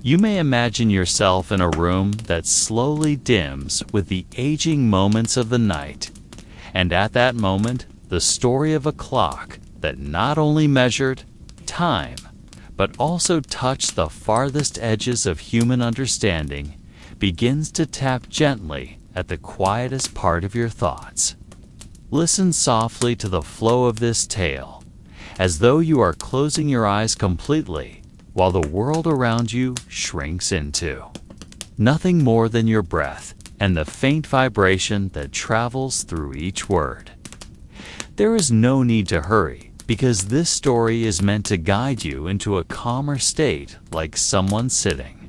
You may imagine yourself in a room that slowly dims with the aging moments of the night, and at that moment, the story of a clock that not only measured time, but also touched the farthest edges of human understanding, begins to tap gently at the quietest part of your thoughts. Listen softly to the flow of this tale, as though you are closing your eyes completely, while the world around you shrinks into nothing more than your breath and the faint vibration that travels through each word. There is no need to hurry, because this story is meant to guide you into a calmer state, like someone sitting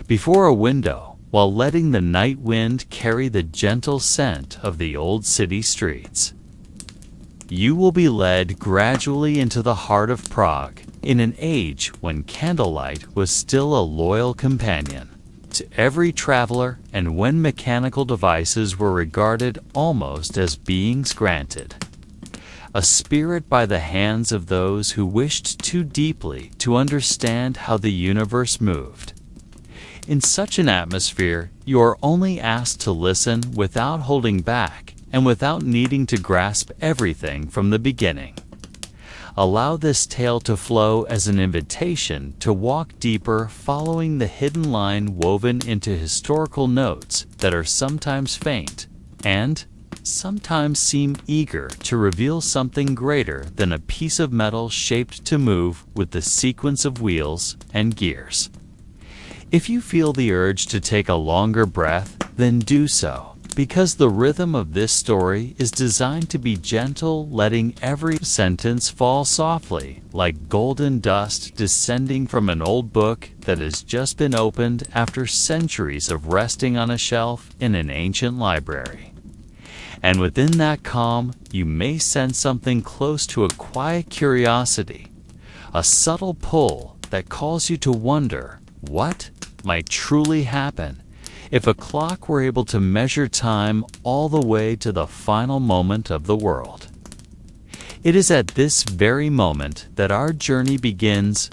before a window while letting the night wind carry the gentle scent of the old city streets. You will be led gradually into the heart of Prague, in an age when candlelight was still a loyal companion to every traveler, and when mechanical devices were regarded almost as beings granted. A spirit by the hands of those who wished too deeply to understand how the universe moved. In such an atmosphere, you are only asked to listen without holding back and without needing to grasp everything from the beginning. Allow this tale to flow as an invitation to walk deeper, following the hidden line woven into historical notes that are sometimes faint and sometimes seem eager to reveal something greater than a piece of metal shaped to move with the sequence of wheels and gears. If you feel the urge to take a longer breath, then do so, because the rhythm of this story is designed to be gentle, letting every sentence fall softly, like golden dust descending from an old book that has just been opened after centuries of resting on a shelf in an ancient library. And within that calm, you may sense something close to a quiet curiosity, a subtle pull that calls you to wonder what might truly happen if a clock were able to measure time all the way to the final moment of the world. It is at this very moment that our journey begins,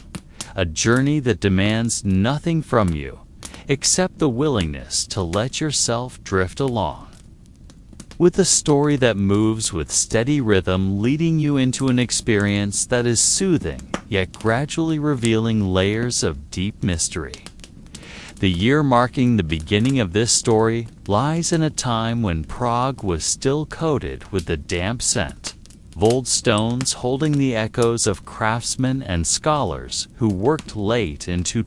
a journey that demands nothing from you except the willingness to let yourself drift along. With a story that moves with steady rhythm, leading you into an experience that is soothing, yet gradually revealing layers of deep mystery. The year marking the beginning of this story lies in a time when Prague was still coated with the damp scent of old stones, holding the echoes of craftsmen and scholars who worked late into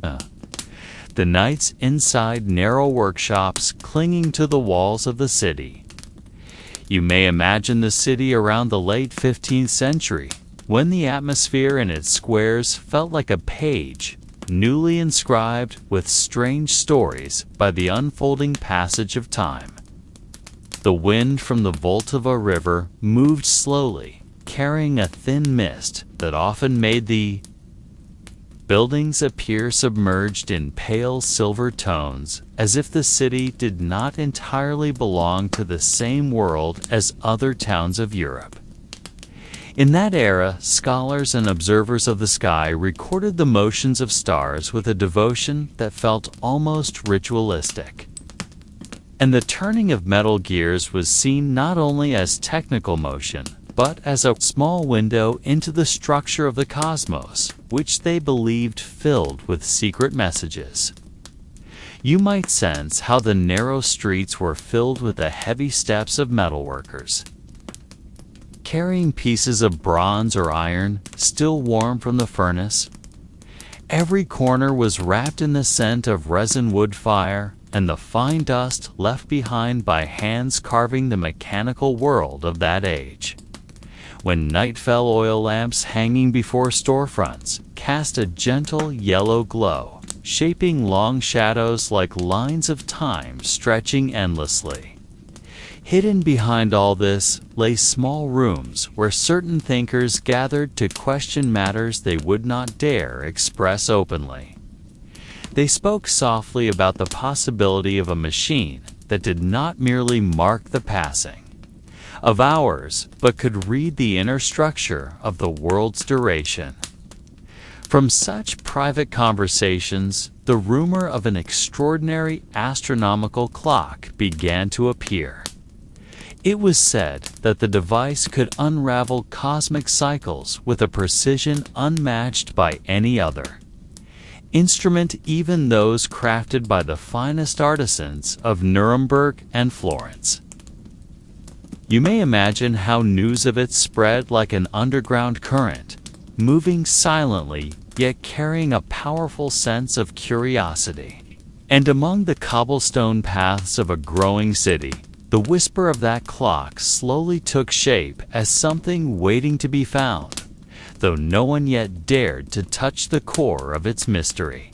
the nights inside narrow workshops clinging to the walls of the city. You may imagine the city around the late 15th century, when the atmosphere in its squares felt like a page newly inscribed with strange stories by the unfolding passage of time. The wind from the Vltava River moved slowly, carrying a thin mist that often made the buildings appear submerged in pale silver tones, as if the city did not entirely belong to the same world as other towns of Europe. In that era, scholars and observers of the sky recorded the motions of stars with a devotion that felt almost ritualistic. And the turning of metal gears was seen not only as technical motion, but as a small window into the structure of the cosmos, which they believed filled with secret messages. You might sense how the narrow streets were filled with the heavy steps of metalworkers, carrying pieces of bronze or iron, still warm from the furnace. Every corner was wrapped in the scent of resin wood fire and the fine dust left behind by hands carving the mechanical world of that age. When night fell, oil lamps hanging before storefronts cast a gentle yellow glow, shaping long shadows like lines of time stretching endlessly. Hidden behind all this lay small rooms where certain thinkers gathered to question matters they would not dare express openly. They spoke softly about the possibility of a machine that did not merely mark the passing of hours, but could read the inner structure of the world's duration. From such private conversations, the rumor of an extraordinary astronomical clock began to appear. It was said that the device could unravel cosmic cycles with a precision unmatched by any other. Instrument even those crafted by the finest artisans of Nuremberg and Florence. You may imagine how news of it spread like an underground current, moving silently yet carrying a powerful sense of curiosity. And among the cobblestone paths of a growing city, the whisper of that clock slowly took shape as something waiting to be found, though no one yet dared to touch the core of its mystery.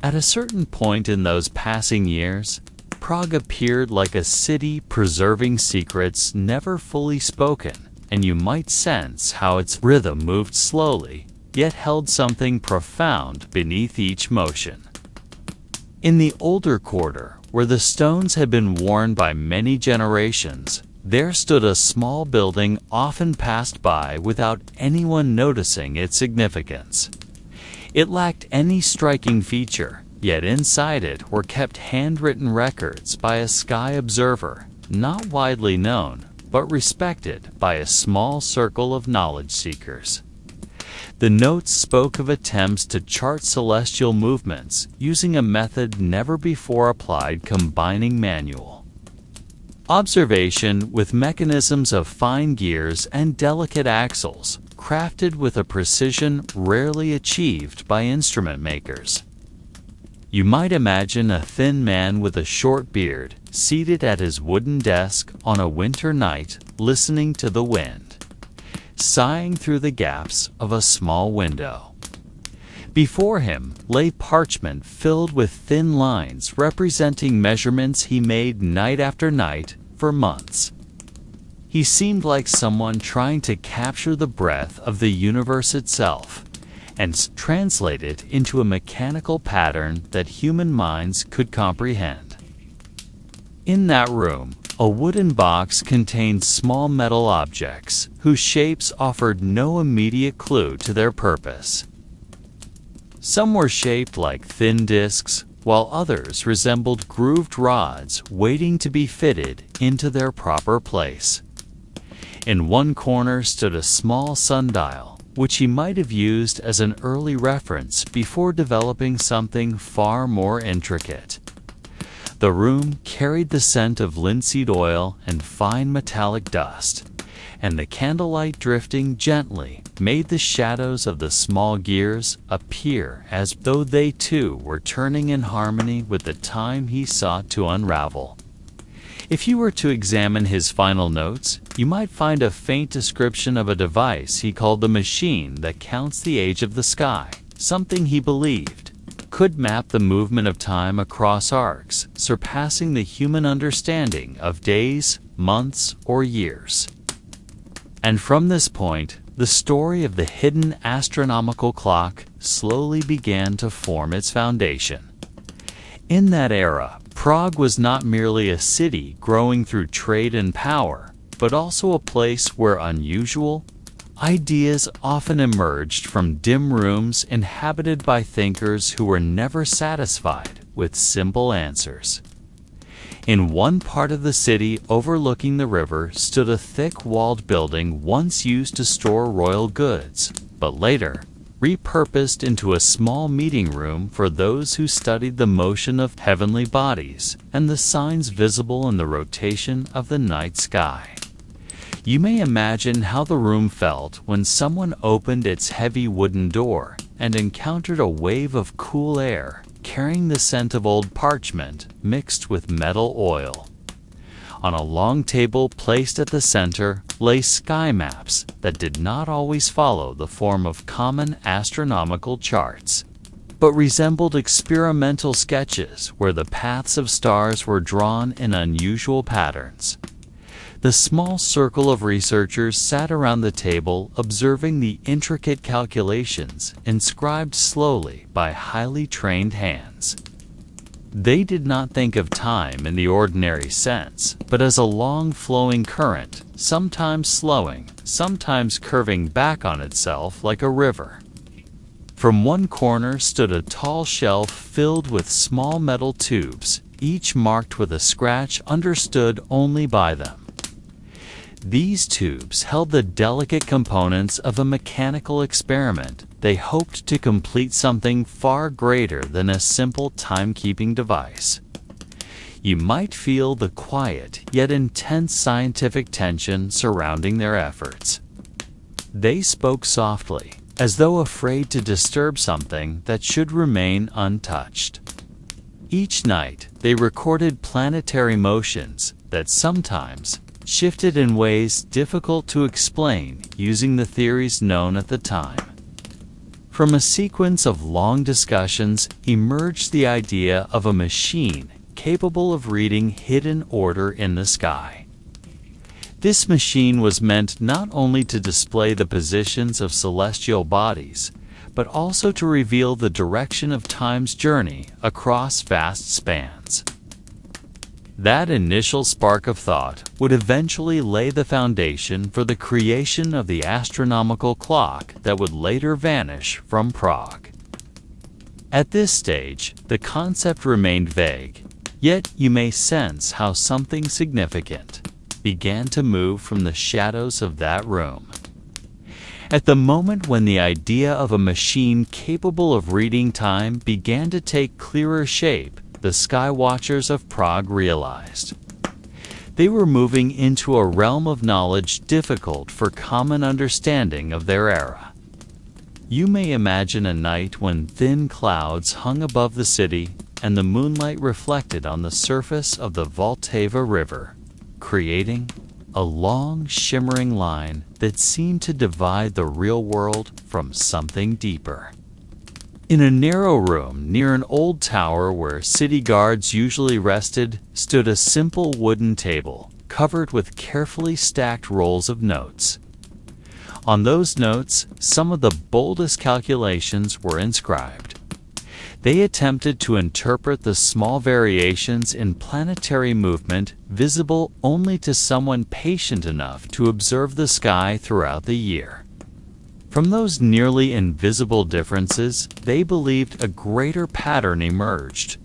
At a certain point in those passing years, Prague appeared like a city preserving secrets never fully spoken, and you might sense how its rhythm moved slowly, yet held something profound beneath each motion. In the older quarter, where the stones had been worn by many generations, there stood a small building often passed by without anyone noticing its significance. It lacked any striking feature, yet inside it were kept handwritten records by a sky observer, not widely known, but respected by a small circle of knowledge seekers. The notes spoke of attempts to chart celestial movements using a method never before applied, combining manual observation with mechanisms of fine gears and delicate axles, crafted with a precision rarely achieved by instrument makers. You might imagine a thin man with a short beard, seated at his wooden desk on a winter night, listening to the wind, sighing through the gaps of a small window. Before him lay parchment filled with thin lines representing measurements he made night after night for months. He seemed like someone trying to capture the breadth of the universe itself and translate it into a mechanical pattern that human minds could comprehend. In that room, a wooden box contained small metal objects whose shapes offered no immediate clue to their purpose. Some were shaped like thin discs, while others resembled grooved rods waiting to be fitted into their proper place. In one corner stood a small sundial, which he might have used as an early reference before developing something far more intricate. The room carried the scent of linseed oil and fine metallic dust, and the candlelight drifting gently made the shadows of the small gears appear as though they too were turning in harmony with the time he sought to unravel. If you were to examine his final notes, you might find a faint description of a device he called the machine that counts the age of the sky, something he believed could map the movement of time across arcs, surpassing the human understanding of days, months, or years. And from this point, the story of the hidden astronomical clock slowly began to form its foundation. In that era, Prague was not merely a city growing through trade and power, but also a place where unusual ideas often emerged from dim rooms inhabited by thinkers who were never satisfied with simple answers. In one part of the city overlooking the river stood a thick-walled building once used to store royal goods, but later repurposed into a small meeting room for those who studied the motion of heavenly bodies and the signs visible in the rotation of the night sky. You may imagine how the room felt when someone opened its heavy wooden door and encountered a wave of cool air carrying the scent of old parchment mixed with metal oil. On a long table placed at the center lay sky maps that did not always follow the form of common astronomical charts, but resembled experimental sketches where the paths of stars were drawn in unusual patterns. The small circle of researchers sat around the table observing the intricate calculations inscribed slowly by highly trained hands. They did not think of time in the ordinary sense, but as a long flowing current, sometimes slowing, sometimes curving back on itself like a river. From one corner stood a tall shelf filled with small metal tubes, each marked with a scratch understood only by them. These tubes held the delicate components of a mechanical experiment. They hoped to complete something far greater than a simple timekeeping device. You might feel the quiet yet intense scientific tension surrounding their efforts. They spoke softly, as though afraid to disturb something that should remain untouched. Each night, they recorded planetary motions that sometimes shifted in ways difficult to explain using the theories known at the time. From a sequence of long discussions emerged the idea of a machine capable of reading hidden order in the sky. This machine was meant not only to display the positions of celestial bodies, but also to reveal the direction of time's journey across vast spans. That initial spark of thought would eventually lay the foundation for the creation of the astronomical clock that would later vanish from Prague. At this stage, the concept remained vague, yet you may sense how something significant began to move from the shadows of that room. At the moment when the idea of a machine capable of reading time began to take clearer shape, the sky watchers of Prague realized they were moving into a realm of knowledge difficult for common understanding of their era. You may imagine a night when thin clouds hung above the city and the moonlight reflected on the surface of the Vltava River, creating a long, shimmering line that seemed to divide the real world from something deeper. In a narrow room near an old tower where city guards usually rested stood a simple wooden table covered with carefully stacked rolls of notes. On those notes, some of the boldest calculations were inscribed. They attempted to interpret the small variations in planetary movement visible only to someone patient enough to observe the sky throughout the year. From those nearly invisible differences, they believed a greater pattern emerged,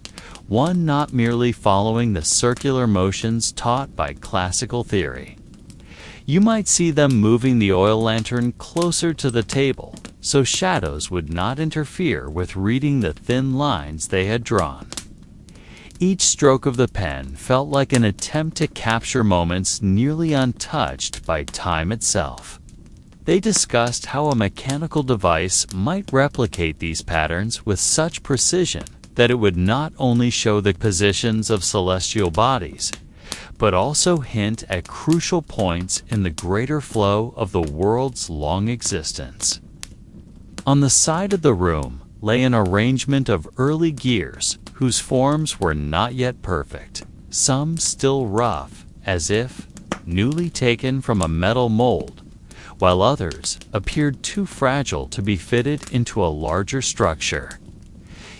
one not merely following the circular motions taught by classical theory. You might see them moving the oil lantern closer to the table, so shadows would not interfere with reading the thin lines they had drawn. Each stroke of the pen felt like an attempt to capture moments nearly untouched by time itself. They discussed how a mechanical device might replicate these patterns with such precision that it would not only show the positions of celestial bodies, but also hint at crucial points in the greater flow of the world's long existence. On the side of the room lay an arrangement of early gears whose forms were not yet perfect, some still rough, as if newly taken from a metal mold, while others appeared too fragile to be fitted into a larger structure.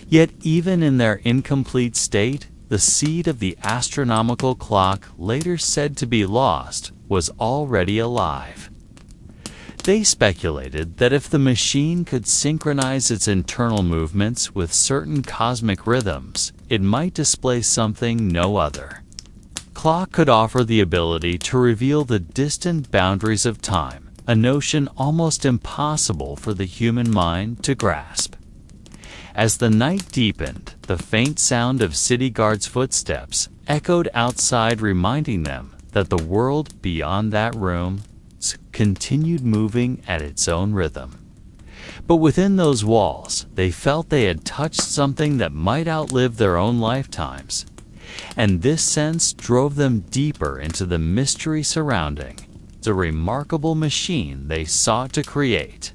Yet even in their incomplete state, the seed of the astronomical clock, later said to be lost, was already alive. They speculated that if the machine could synchronize its internal movements with certain cosmic rhythms, it might display something no other. Clock could offer the ability to reveal the distant boundaries of time, a notion almost impossible for the human mind to grasp. As the night deepened, the faint sound of city guards' footsteps echoed outside, reminding them that the world beyond that room continued moving at its own rhythm. But within those walls, they felt they had touched something that might outlive their own lifetimes, and this sense drove them deeper into the mystery surrounding the remarkable machine they sought to create.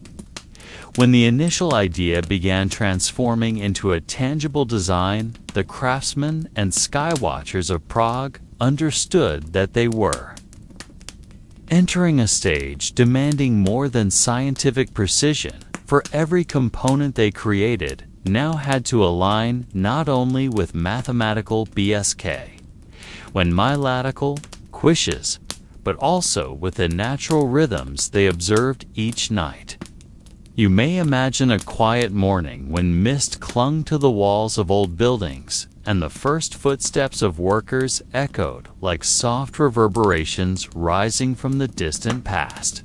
When the initial idea began transforming into a tangible design, the craftsmen and skywatchers of Prague understood that they were entering a stage demanding more than scientific precision, for every component they created now had to align not only with mathematical BSK, when miladical quiches, but also with the natural rhythms they observed each night. You may imagine a quiet morning when mist clung to the walls of old buildings, and the first footsteps of workers echoed like soft reverberations rising from the distant past.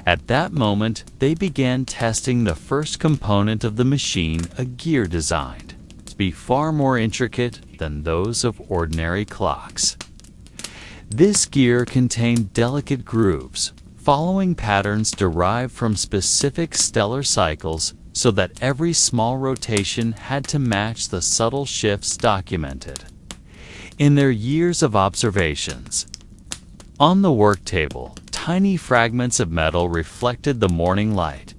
At that moment, they began testing the first component of the machine, a gear designed to be far more intricate than those of ordinary clocks. This gear contained delicate grooves, following patterns derived from specific stellar cycles so that every small rotation had to match the subtle shifts documented in their years of observations. On the work table, tiny fragments of metal reflected the morning light,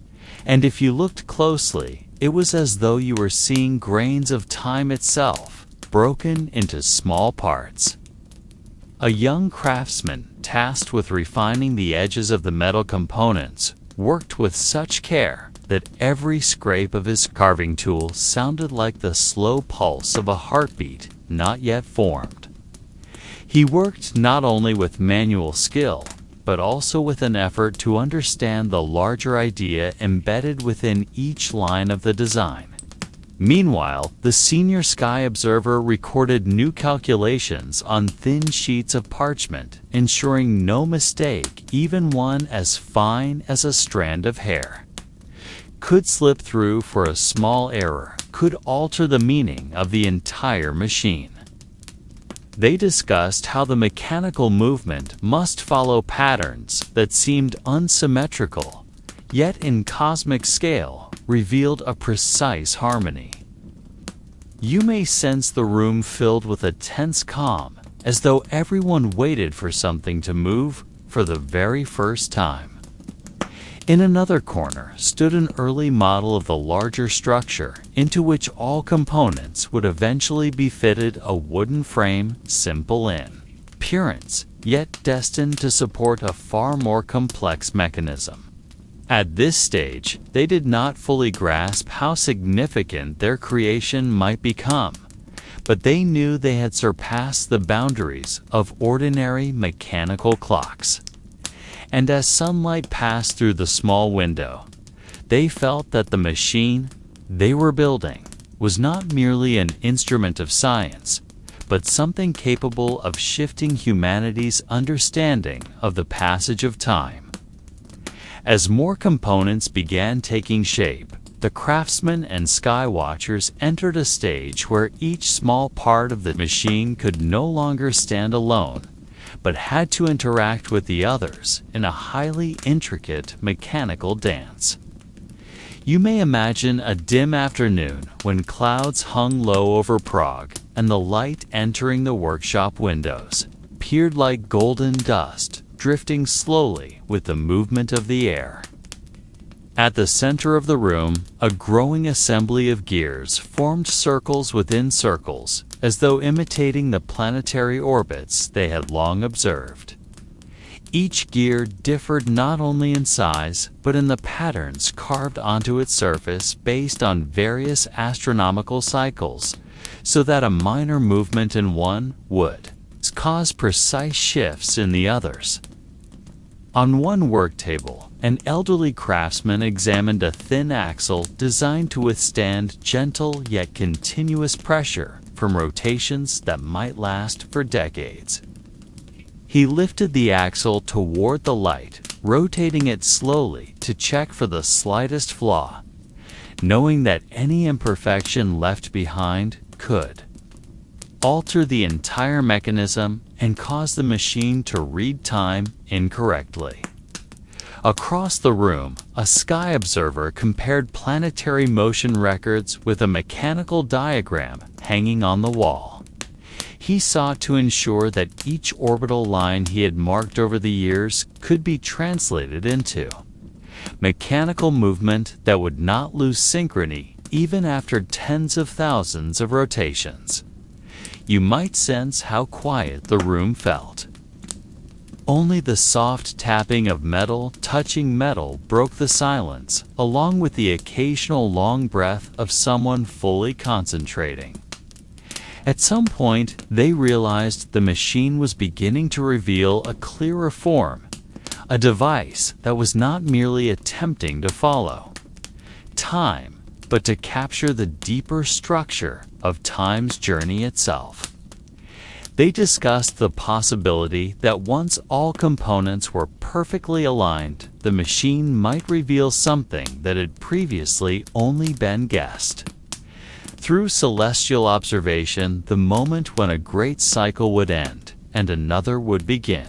and if you looked closely, it was as though you were seeing grains of time itself, broken into small parts. A young craftsman, tasked with refining the edges of the metal components, worked with such care that every scrape of his carving tool sounded like the slow pulse of a heartbeat not yet formed. He worked not only with manual skill, but also with an effort to understand the larger idea embedded within each line of the design. Meanwhile, the senior sky observer recorded new calculations on thin sheets of parchment, ensuring no mistake, even one as fine as a strand of hair, could slip through, for a small error could alter the meaning of the entire machine. They discussed how the mechanical movement must follow patterns that seemed unsymmetrical, yet in cosmic scale revealed a precise harmony. You may sense the room filled with a tense calm, as though everyone waited for something to move for the very first time. In another corner stood an early model of the larger structure into which all components would eventually be fitted, a wooden frame simple in appearance, yet destined to support a far more complex mechanism. At this stage, they did not fully grasp how significant their creation might become, but they knew they had surpassed the boundaries of ordinary mechanical clocks. And as sunlight passed through the small window, they felt that the machine they were building was not merely an instrument of science, but something capable of shifting humanity's understanding of the passage of time. As more components began taking shape, the craftsmen and sky watchers entered a stage where each small part of the machine could no longer stand alone, but had to interact with the others in a highly intricate mechanical dance. You may imagine a dim afternoon when clouds hung low over Prague and the light entering the workshop windows appeared like golden dust, drifting slowly with the movement of the air. At the center of the room, a growing assembly of gears formed circles within circles, as though imitating the planetary orbits they had long observed. Each gear differed not only in size, but in the patterns carved onto its surface based on various astronomical cycles, so that a minor movement in one would cause precise shifts in the others. On one work table, an elderly craftsman examined a thin axle designed to withstand gentle yet continuous pressure from rotations that might last for decades. He lifted the axle toward the light, rotating it slowly to check for the slightest flaw, knowing that any imperfection left behind could alter the entire mechanism and cause the machine to read time incorrectly. Across the room, a sky observer compared planetary motion records with a mechanical diagram hanging on the wall. He sought to ensure that each orbital line he had marked over the years could be translated into mechanical movement that would not lose synchrony even after tens of thousands of rotations. You might sense how quiet the room felt. Only the soft tapping of metal touching metal broke the silence, along with the occasional long breath of someone fully concentrating. At some point, they realized the machine was beginning to reveal a clearer form, a device that was not merely attempting to follow time, but to capture the deeper structure of time's journey itself. They discussed the possibility that once all components were perfectly aligned, the machine might reveal something that had previously only been guessed. Through celestial observation, the moment when a great cycle would end and another would begin.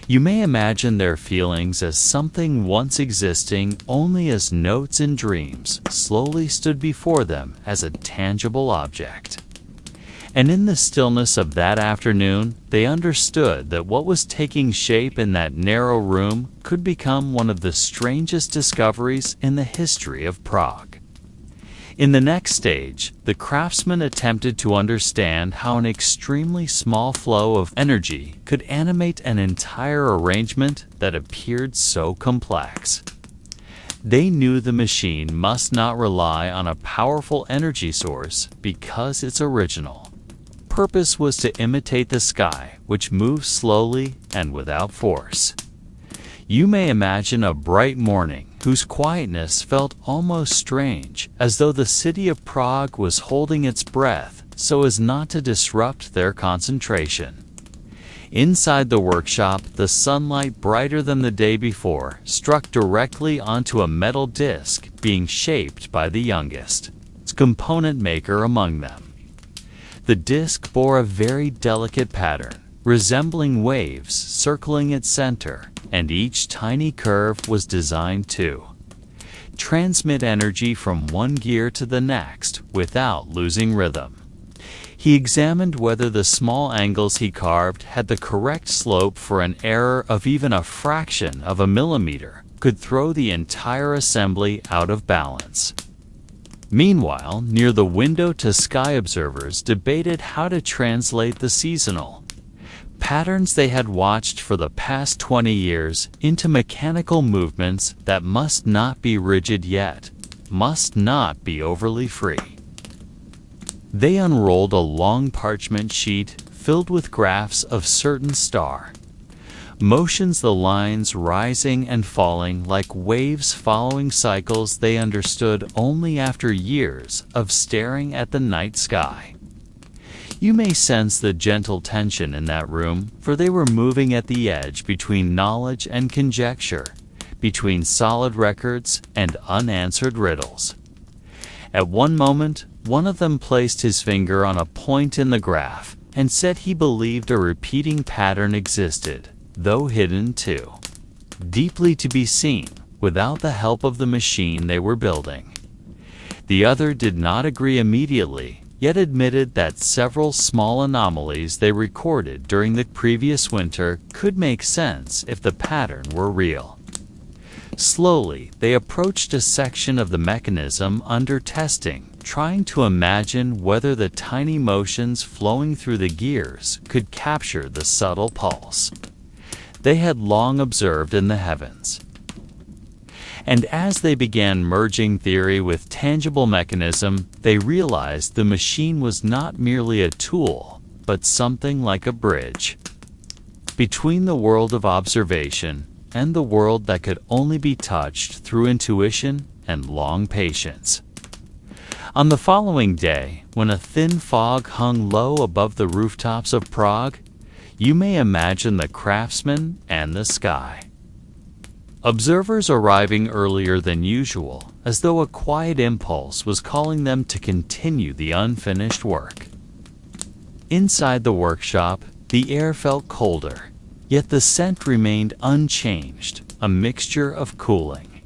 You may imagine their feelings as something once existing only as notes in dreams slowly stood before them as a tangible object. And in the stillness of that afternoon, they understood that what was taking shape in that narrow room could become one of the strangest discoveries in the history of Prague. In the next stage, the craftsman attempted to understand how an extremely small flow of energy could animate an entire arrangement that appeared so complex. They knew the machine must not rely on a powerful energy source because its original purpose was to imitate the sky, which moves slowly and without force. You may imagine a bright morning whose quietness felt almost strange, as though the city of Prague was holding its breath so as not to disrupt their concentration. Inside the workshop, the sunlight, brighter than the day before, struck directly onto a metal disc being shaped by the youngest component maker among them. The disc bore a very delicate pattern, resembling waves circling its center, and each tiny curve was designed to transmit energy from one gear to the next without losing rhythm. He examined whether the small angles he carved had the correct slope, for an error of even a fraction of a millimeter could throw the entire assembly out of balance. Meanwhile, near the window, sky observers debated how to translate the seasonal patterns they had watched for the past 20 years into mechanical movements that must not be rigid yet must not be overly free. They unrolled a long parchment sheet filled with graphs of certain star motions, the lines rising and falling like waves following cycles they understood only after years of staring at the night sky. You may sense the gentle tension in that room, for they were moving at the edge between knowledge and conjecture, between solid records and unanswered riddles. At one moment, one of them placed his finger on a point in the graph and said he believed a repeating pattern existed, though hidden too deeply to be seen without the help of the machine they were building. The other did not agree immediately, yet admitted that several small anomalies they recorded during the previous winter could make sense if the pattern were real. Slowly, they approached a section of the mechanism under testing, trying to imagine whether the tiny motions flowing through the gears could capture the subtle pulse they had long observed in the heavens. And as they began merging theory with tangible mechanism, they realized the machine was not merely a tool, but something like a bridge between the world of observation and the world that could only be touched through intuition and long patience. On the following day, when a thin fog hung low above the rooftops of Prague, you may imagine the craftsman and the sky. Observers arriving earlier than usual, as though a quiet impulse was calling them to continue the unfinished work. Inside the workshop, the air felt colder, yet the scent remained unchanged, a mixture of cooling,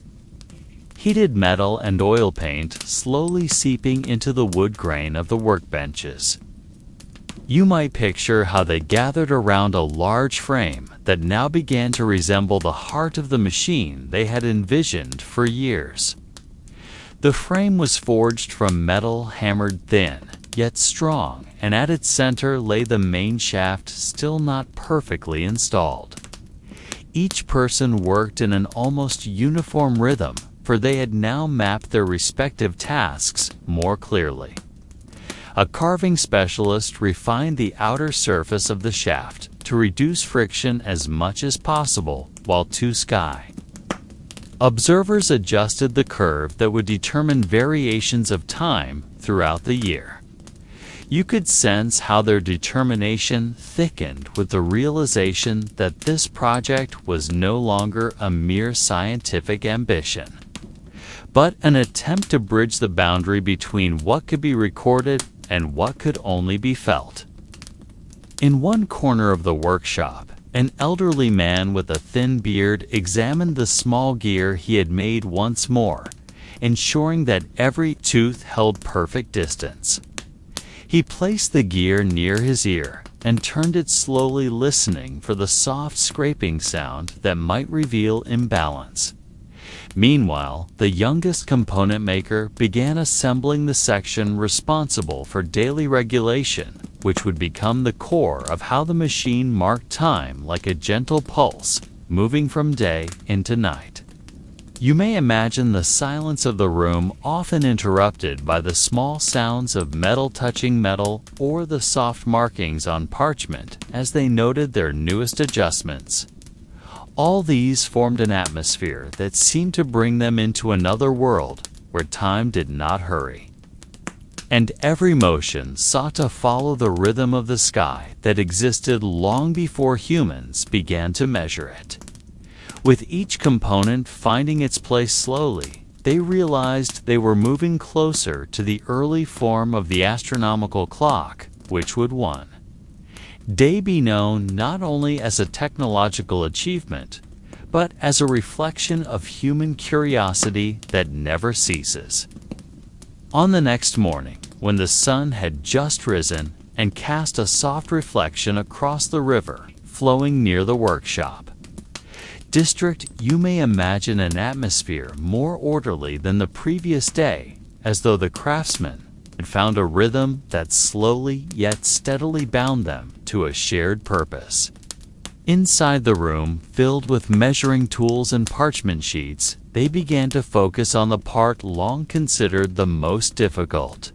heated metal and oil paint slowly seeping into the wood grain of the workbenches. You might picture how they gathered around a large frame that now began to resemble the heart of the machine they had envisioned for years. The frame was forged from metal hammered thin, yet strong, and at its center lay the main shaft, still not perfectly installed. Each person worked in an almost uniform rhythm, for they had now mapped their respective tasks more clearly. A carving specialist refined the outer surface of the shaft to reduce friction as much as possible, while two sky Observers adjusted the curve that would determine variations of time throughout the year. You could sense how their determination thickened with the realization that this project was no longer a mere scientific ambition, but an attempt to bridge the boundary between what could be recorded and what could only be felt. In one corner of the workshop, an elderly man with a thin beard examined the small gear he had made once more, ensuring that every tooth held perfect distance. He placed the gear near his ear and turned it slowly, listening for the soft scraping sound that might reveal imbalance. Meanwhile, the youngest component maker began assembling the section responsible for daily regulation, which would become the core of how the machine marked time like a gentle pulse, moving from day into night. You may imagine the silence of the room, often interrupted by the small sounds of metal touching metal or the soft markings on parchment as they noted their newest adjustments. All these formed an atmosphere that seemed to bring them into another world where time did not hurry. And every motion sought to follow the rhythm of the sky that existed long before humans began to measure it. With each component finding its place slowly, they realized they were moving closer to the early form of the astronomical clock, which would one day be known not only as a technological achievement, but as a reflection of human curiosity that never ceases. On the next morning, when the sun had just risen and cast a soft reflection across the river flowing near the workshop, you may imagine an atmosphere more orderly than the previous day, as though the craftsmen had found a rhythm that slowly yet steadily bound them to a shared purpose. Inside the room, filled with measuring tools and parchment sheets, they began to focus on the part long considered the most difficult: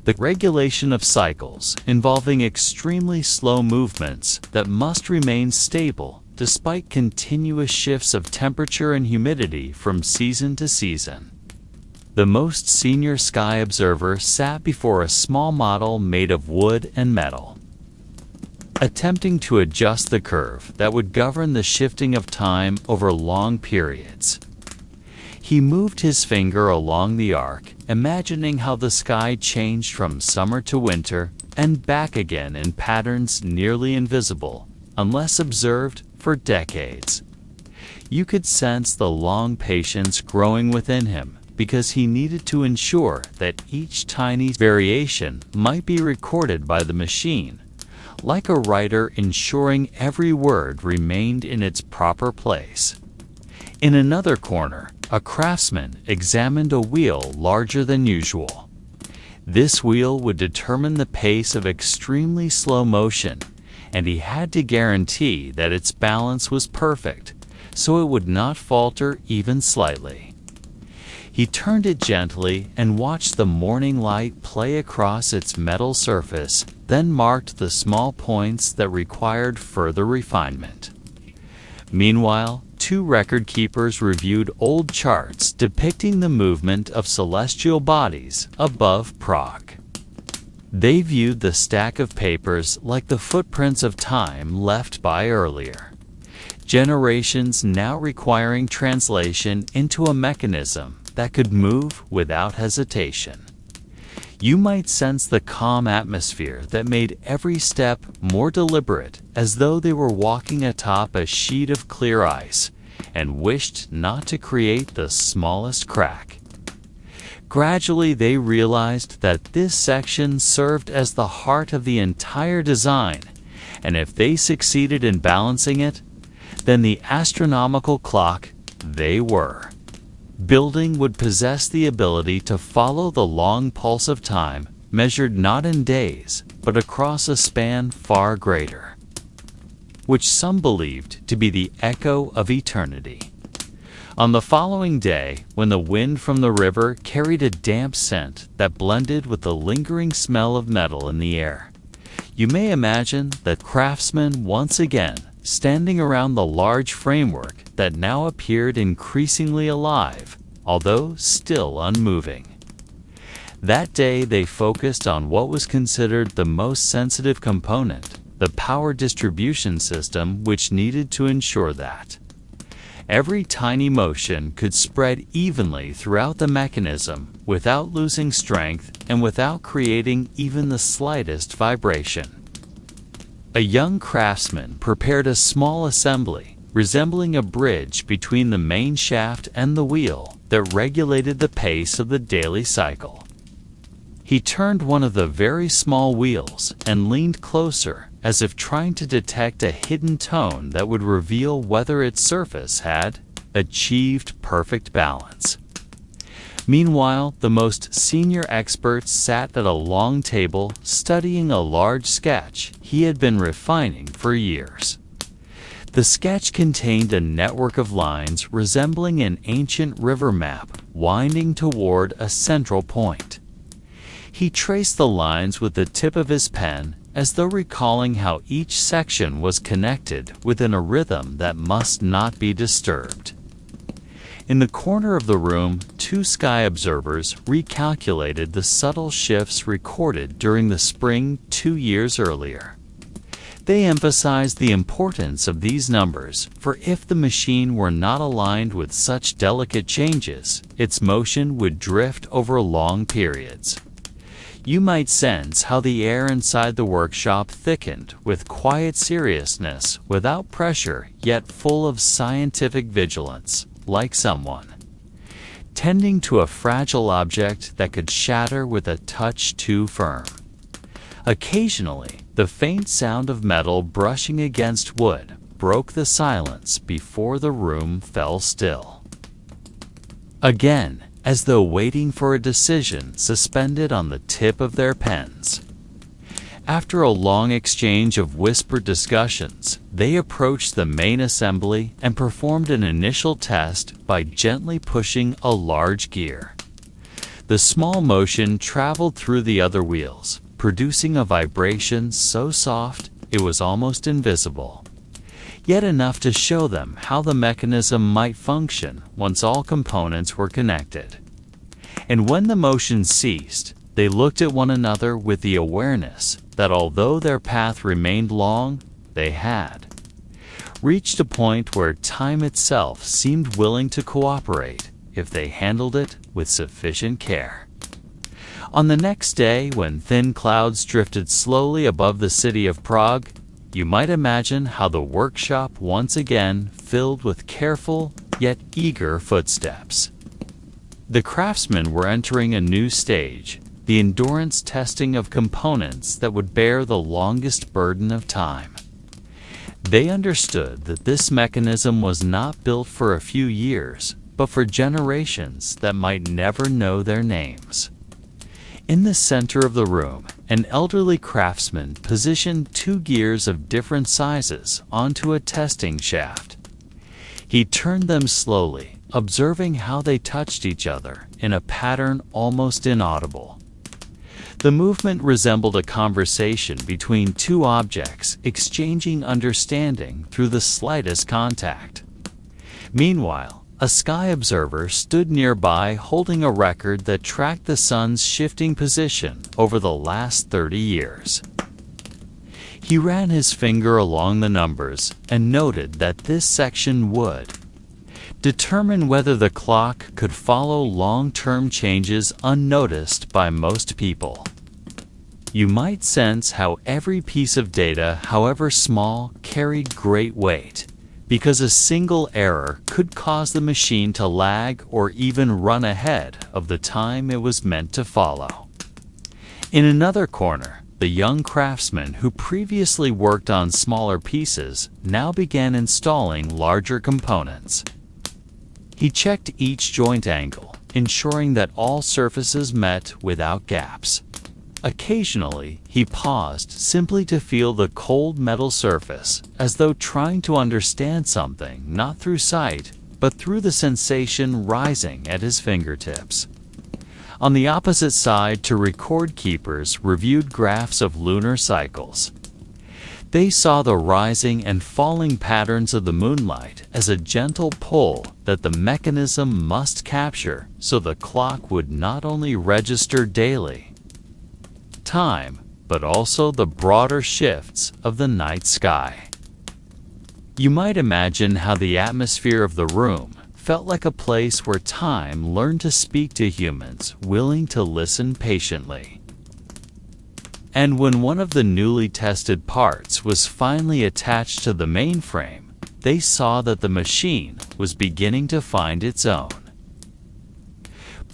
the regulation of cycles, involving extremely slow movements that must remain stable despite continuous shifts of temperature and humidity from season to season. The most senior sky observer sat before a small model made of wood and metal, attempting to adjust the curve that would govern the shifting of time over long periods. He moved his finger along the arc, imagining how the sky changed from summer to winter and back again in patterns nearly invisible, unless observed for decades. You could sense the long patience growing within him, because he needed to ensure that each tiny variation might be recorded by the machine, like a writer ensuring every word remained in its proper place. In another corner, a craftsman examined a wheel larger than usual. This wheel would determine the pace of extremely slow motion, and he had to guarantee that its balance was perfect, so it would not falter even slightly. He turned it gently and watched the morning light play across its metal surface, then marked the small points that required further refinement. Meanwhile, two record keepers reviewed old charts depicting the movement of celestial bodies above Prague. They viewed the stack of papers like the footprints of time left by earlier generations, now requiring translation into a mechanism that could move without hesitation. You might sense the calm atmosphere that made every step more deliberate, as though they were walking atop a sheet of clear ice and wished not to create the smallest crack. Gradually, they realized that this section served as the heart of the entire design, and if they succeeded in balancing it, then the astronomical clock they were building would possess the ability to follow the long pulse of time, measured not in days, but across a span far greater, which some believed to be the echo of eternity. On the following day, when the wind from the river carried a damp scent that blended with the lingering smell of metal in the air, you may imagine the craftsmen once again standing around the large framework that now appeared increasingly alive, although still unmoving. That day they focused on what was considered the most sensitive component, the power distribution system, which needed to ensure that every tiny motion could spread evenly throughout the mechanism without losing strength and without creating even the slightest vibration. A young craftsman prepared a small assembly resembling a bridge between the main shaft and the wheel that regulated the pace of the daily cycle. He turned one of the very small wheels and leaned closer, as if trying to detect a hidden tone that would reveal whether its surface had achieved perfect balance. Meanwhile, the most senior experts sat at a long table studying a large sketch he had been refining for years. The sketch contained a network of lines resembling an ancient river map winding toward a central point. He traced the lines with the tip of his pen, as though recalling how each section was connected within a rhythm that must not be disturbed. In the corner of the room, two sky observers recalculated the subtle shifts recorded during the spring 2 years earlier. They emphasized the importance of these numbers, for if the machine were not aligned with such delicate changes, its motion would drift over long periods. You might sense how the air inside the workshop thickened with quiet seriousness, without pressure, yet full of scientific vigilance, like someone tending to a fragile object that could shatter with a touch too firm. Occasionally, the faint sound of metal brushing against wood broke the silence before the room fell still. Again, as though waiting for a decision suspended on the tip of their pens. After a long exchange of whispered discussions, they approached the main assembly and performed an initial test by gently pushing a large gear. The small motion traveled through the other wheels, producing a vibration so soft it was almost invisible, yet enough to show them how the mechanism might function once all components were connected. And when the motion ceased, they looked at one another with the awareness that although their path remained long, they had reached a point where time itself seemed willing to cooperate if they handled it with sufficient care. On the next day, when thin clouds drifted slowly above the city of Prague, you might imagine how the workshop once again filled with careful yet eager footsteps. The craftsmen were entering a new stage, the endurance testing of components that would bear the longest burden of time. They understood that this mechanism was not built for a few years, but for generations that might never know their names. In the center of the room, an elderly craftsman positioned 2 gears of different sizes onto a testing shaft. He turned them slowly, observing how they touched each other in a pattern almost inaudible. The movement resembled a conversation between 2 objects exchanging understanding through the slightest contact. Meanwhile, a sky observer stood nearby holding a record that tracked the sun's shifting position over the last 30 years. He ran his finger along the numbers and noted that this section would determine whether the clock could follow long-term changes unnoticed by most people. You might sense how every piece of data, however small, carried great weight, because a single error could cause the machine to lag or even run ahead of the time it was meant to follow. In another corner, the young craftsman who previously worked on smaller pieces now began installing larger components. He checked each joint angle, ensuring that all surfaces met without gaps. Occasionally, he paused simply to feel the cold metal surface, as though trying to understand something not through sight, but through the sensation rising at his fingertips. On the opposite side, 2 record keepers reviewed graphs of lunar cycles. They saw the rising and falling patterns of the moonlight as a gentle pull that the mechanism must capture so the clock would not only register daily time, but also the broader shifts of the night sky. You might imagine how the atmosphere of the room felt like a place where time learned to speak to humans willing to listen patiently. And when one of the newly tested parts was finally attached to the mainframe, they saw that the machine was beginning to find its own.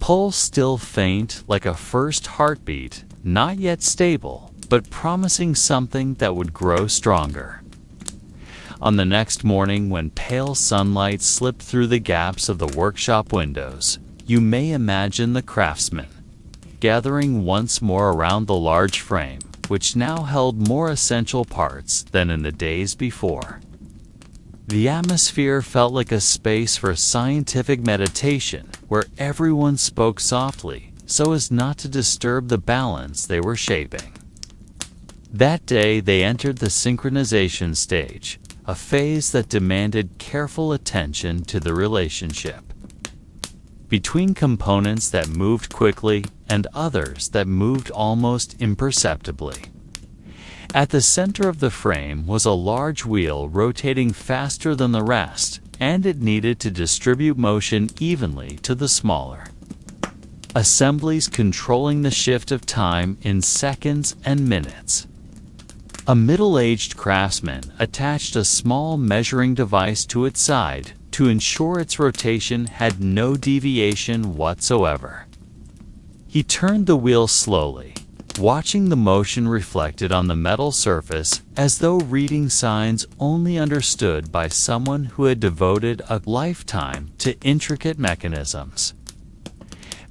Pulse still faint like a first heartbeat, not yet stable, but promising something that would grow stronger. On the next morning, when pale sunlight slipped through the gaps of the workshop windows, you may imagine the craftsmen gathering once more around the large frame, which now held more essential parts than in the days before. The atmosphere felt like a space for scientific meditation where everyone spoke softly so as not to disturb the balance they were shaping. That day they entered the synchronization stage, a phase that demanded careful attention to the relationship between components that moved quickly and others that moved almost imperceptibly. At the center of the frame was a large wheel rotating faster than the rest, and it needed to distribute motion evenly to the smaller assemblies, controlling the shift of time in seconds and minutes. A middle-aged craftsman attached a small measuring device to its side to ensure its rotation had no deviation whatsoever. He turned the wheel slowly, watching the motion reflected on the metal surface as though reading signs only understood by someone who had devoted a lifetime to intricate mechanisms.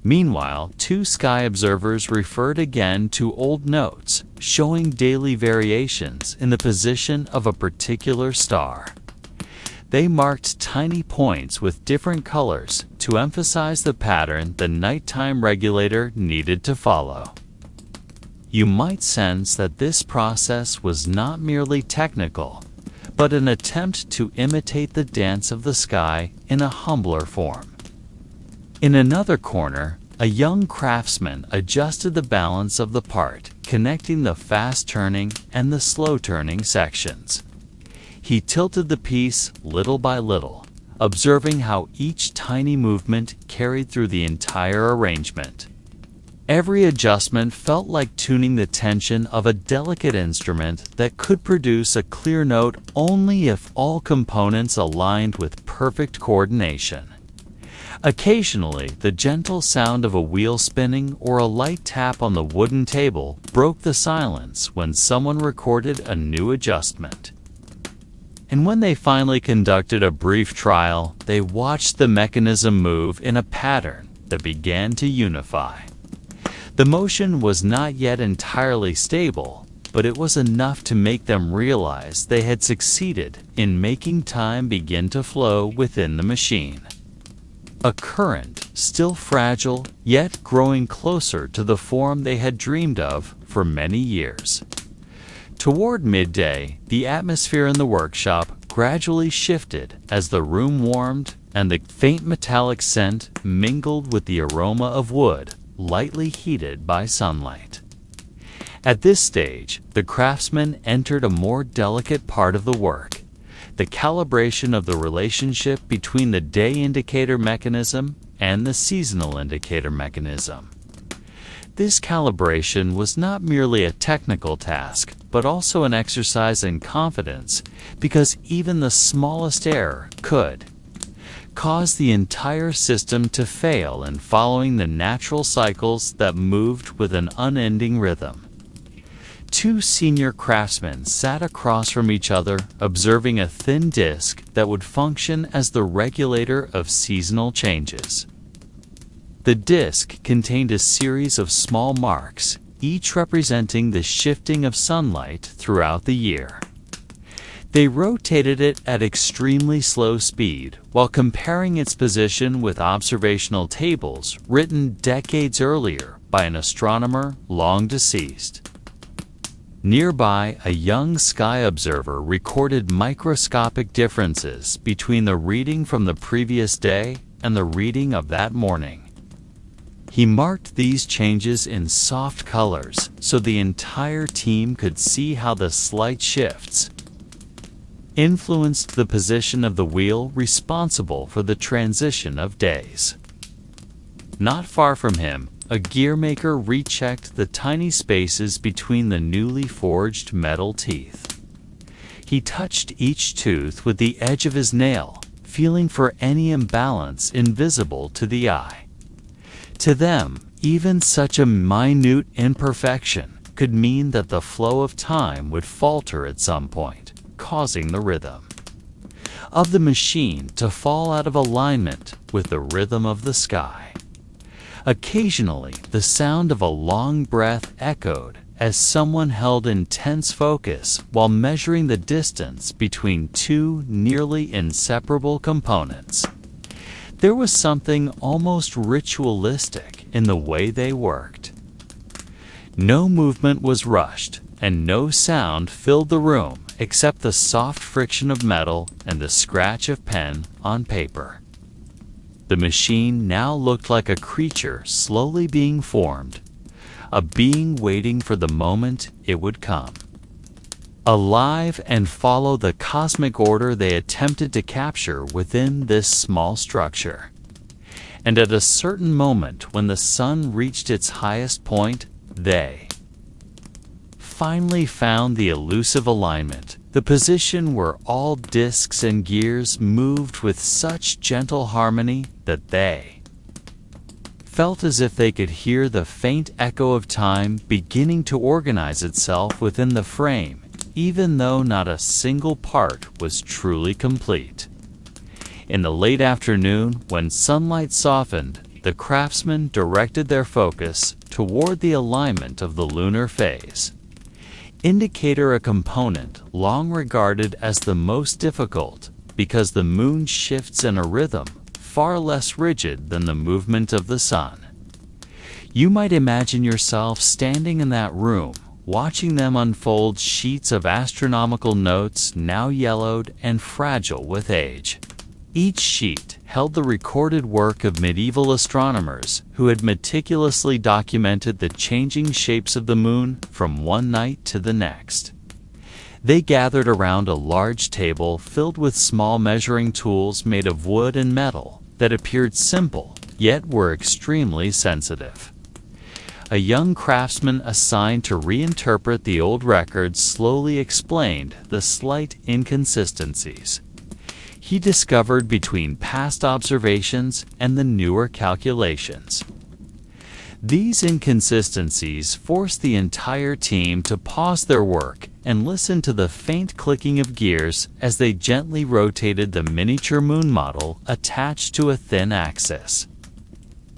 Meanwhile, two sky observers referred again to old notes, showing daily variations in the position of a particular star. They marked tiny points with different colors to emphasize the pattern the nighttime regulator needed to follow. You might sense that this process was not merely technical, but an attempt to imitate the dance of the sky in a humbler form. In another corner, a young craftsman adjusted the balance of the part, connecting the fast-turning and the slow-turning sections. He tilted the piece little by little, observing how each tiny movement carried through the entire arrangement. Every adjustment felt like tuning the tension of a delicate instrument that could produce a clear note only if all components aligned with perfect coordination. Occasionally, the gentle sound of a wheel spinning or a light tap on the wooden table broke the silence when someone recorded a new adjustment. And when they finally conducted a brief trial, they watched the mechanism move in a pattern that began to unify. The motion was not yet entirely stable, but it was enough to make them realize they had succeeded in making time begin to flow within the machine. A current, still fragile, yet growing closer to the form they had dreamed of for many years. Toward midday, the atmosphere in the workshop gradually shifted as the room warmed and the faint metallic scent mingled with the aroma of wood, lightly heated by sunlight. At this stage, the craftsman entered a more delicate part of the work, the calibration of the relationship between the day indicator mechanism and the seasonal indicator mechanism. This calibration was not merely a technical task, but also an exercise in confidence, because even the smallest error could cause the entire system to fail in following the natural cycles that moved with an unending rhythm. Two senior craftsmen sat across from each other, observing a thin disk that would function as the regulator of seasonal changes. The disk contained a series of small marks, each representing the shifting of sunlight throughout the year. They rotated it at extremely slow speed while comparing its position with observational tables written decades earlier by an astronomer long deceased. Nearby, a young sky observer recorded microscopic differences between the reading from the previous day and the reading of that morning. He marked these changes in soft colors so the entire team could see how the slight shifts influenced the position of the wheel responsible for the transition of days. Not far from him, a gearmaker rechecked the tiny spaces between the newly forged metal teeth. He touched each tooth with the edge of his nail, feeling for any imbalance invisible to the eye. To them, even such a minute imperfection could mean that the flow of time would falter at some point, causing the rhythm of the machine to fall out of alignment with the rhythm of the sky. Occasionally, the sound of a long breath echoed as someone held intense focus while measuring the distance between two nearly inseparable components. There was something almost ritualistic in the way they worked. No movement was rushed, and no sound filled the room except the soft friction of metal and the scratch of pen on paper. The machine now looked like a creature slowly being formed, a being waiting for the moment it would come. Alive and follow the cosmic order they attempted to capture within this small structure. And at a certain moment when the sun reached its highest point, they finally found the elusive alignment, the position where all disks and gears moved with such gentle harmony that they felt as if they could hear the faint echo of time beginning to organize itself within the frame, even though not a single part was truly complete. In the late afternoon, when sunlight softened, the craftsmen directed their focus toward the alignment of the lunar phase indicator, a component long regarded as the most difficult because the moon shifts in a rhythm far less rigid than the movement of the sun. You might imagine yourself standing in that room, watching them unfold sheets of astronomical notes now yellowed and fragile with age. Each sheet held the recorded work of medieval astronomers who had meticulously documented the changing shapes of the moon from one night to the next. They gathered around a large table filled with small measuring tools made of wood and metal that appeared simple, yet were extremely sensitive. A young craftsman assigned to reinterpret the old records slowly explained the slight inconsistencies he discovered between past observations and the newer calculations. These inconsistencies forced the entire team to pause their work and listen to the faint clicking of gears as they gently rotated the miniature moon model attached to a thin axis.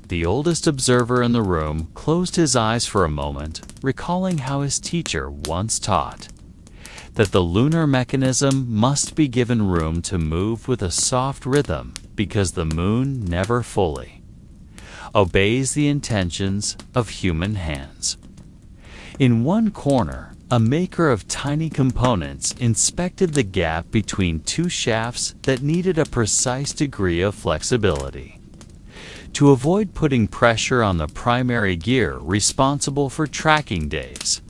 The oldest observer in the room closed his eyes for a moment, recalling how his teacher once taught that the lunar mechanism must be given room to move with a soft rhythm because the moon never fully obeys the intentions of human hands. In one corner, a maker of tiny components inspected the gap between two shafts that needed a precise degree of flexibility. To avoid putting pressure on the primary gear responsible for tracking days,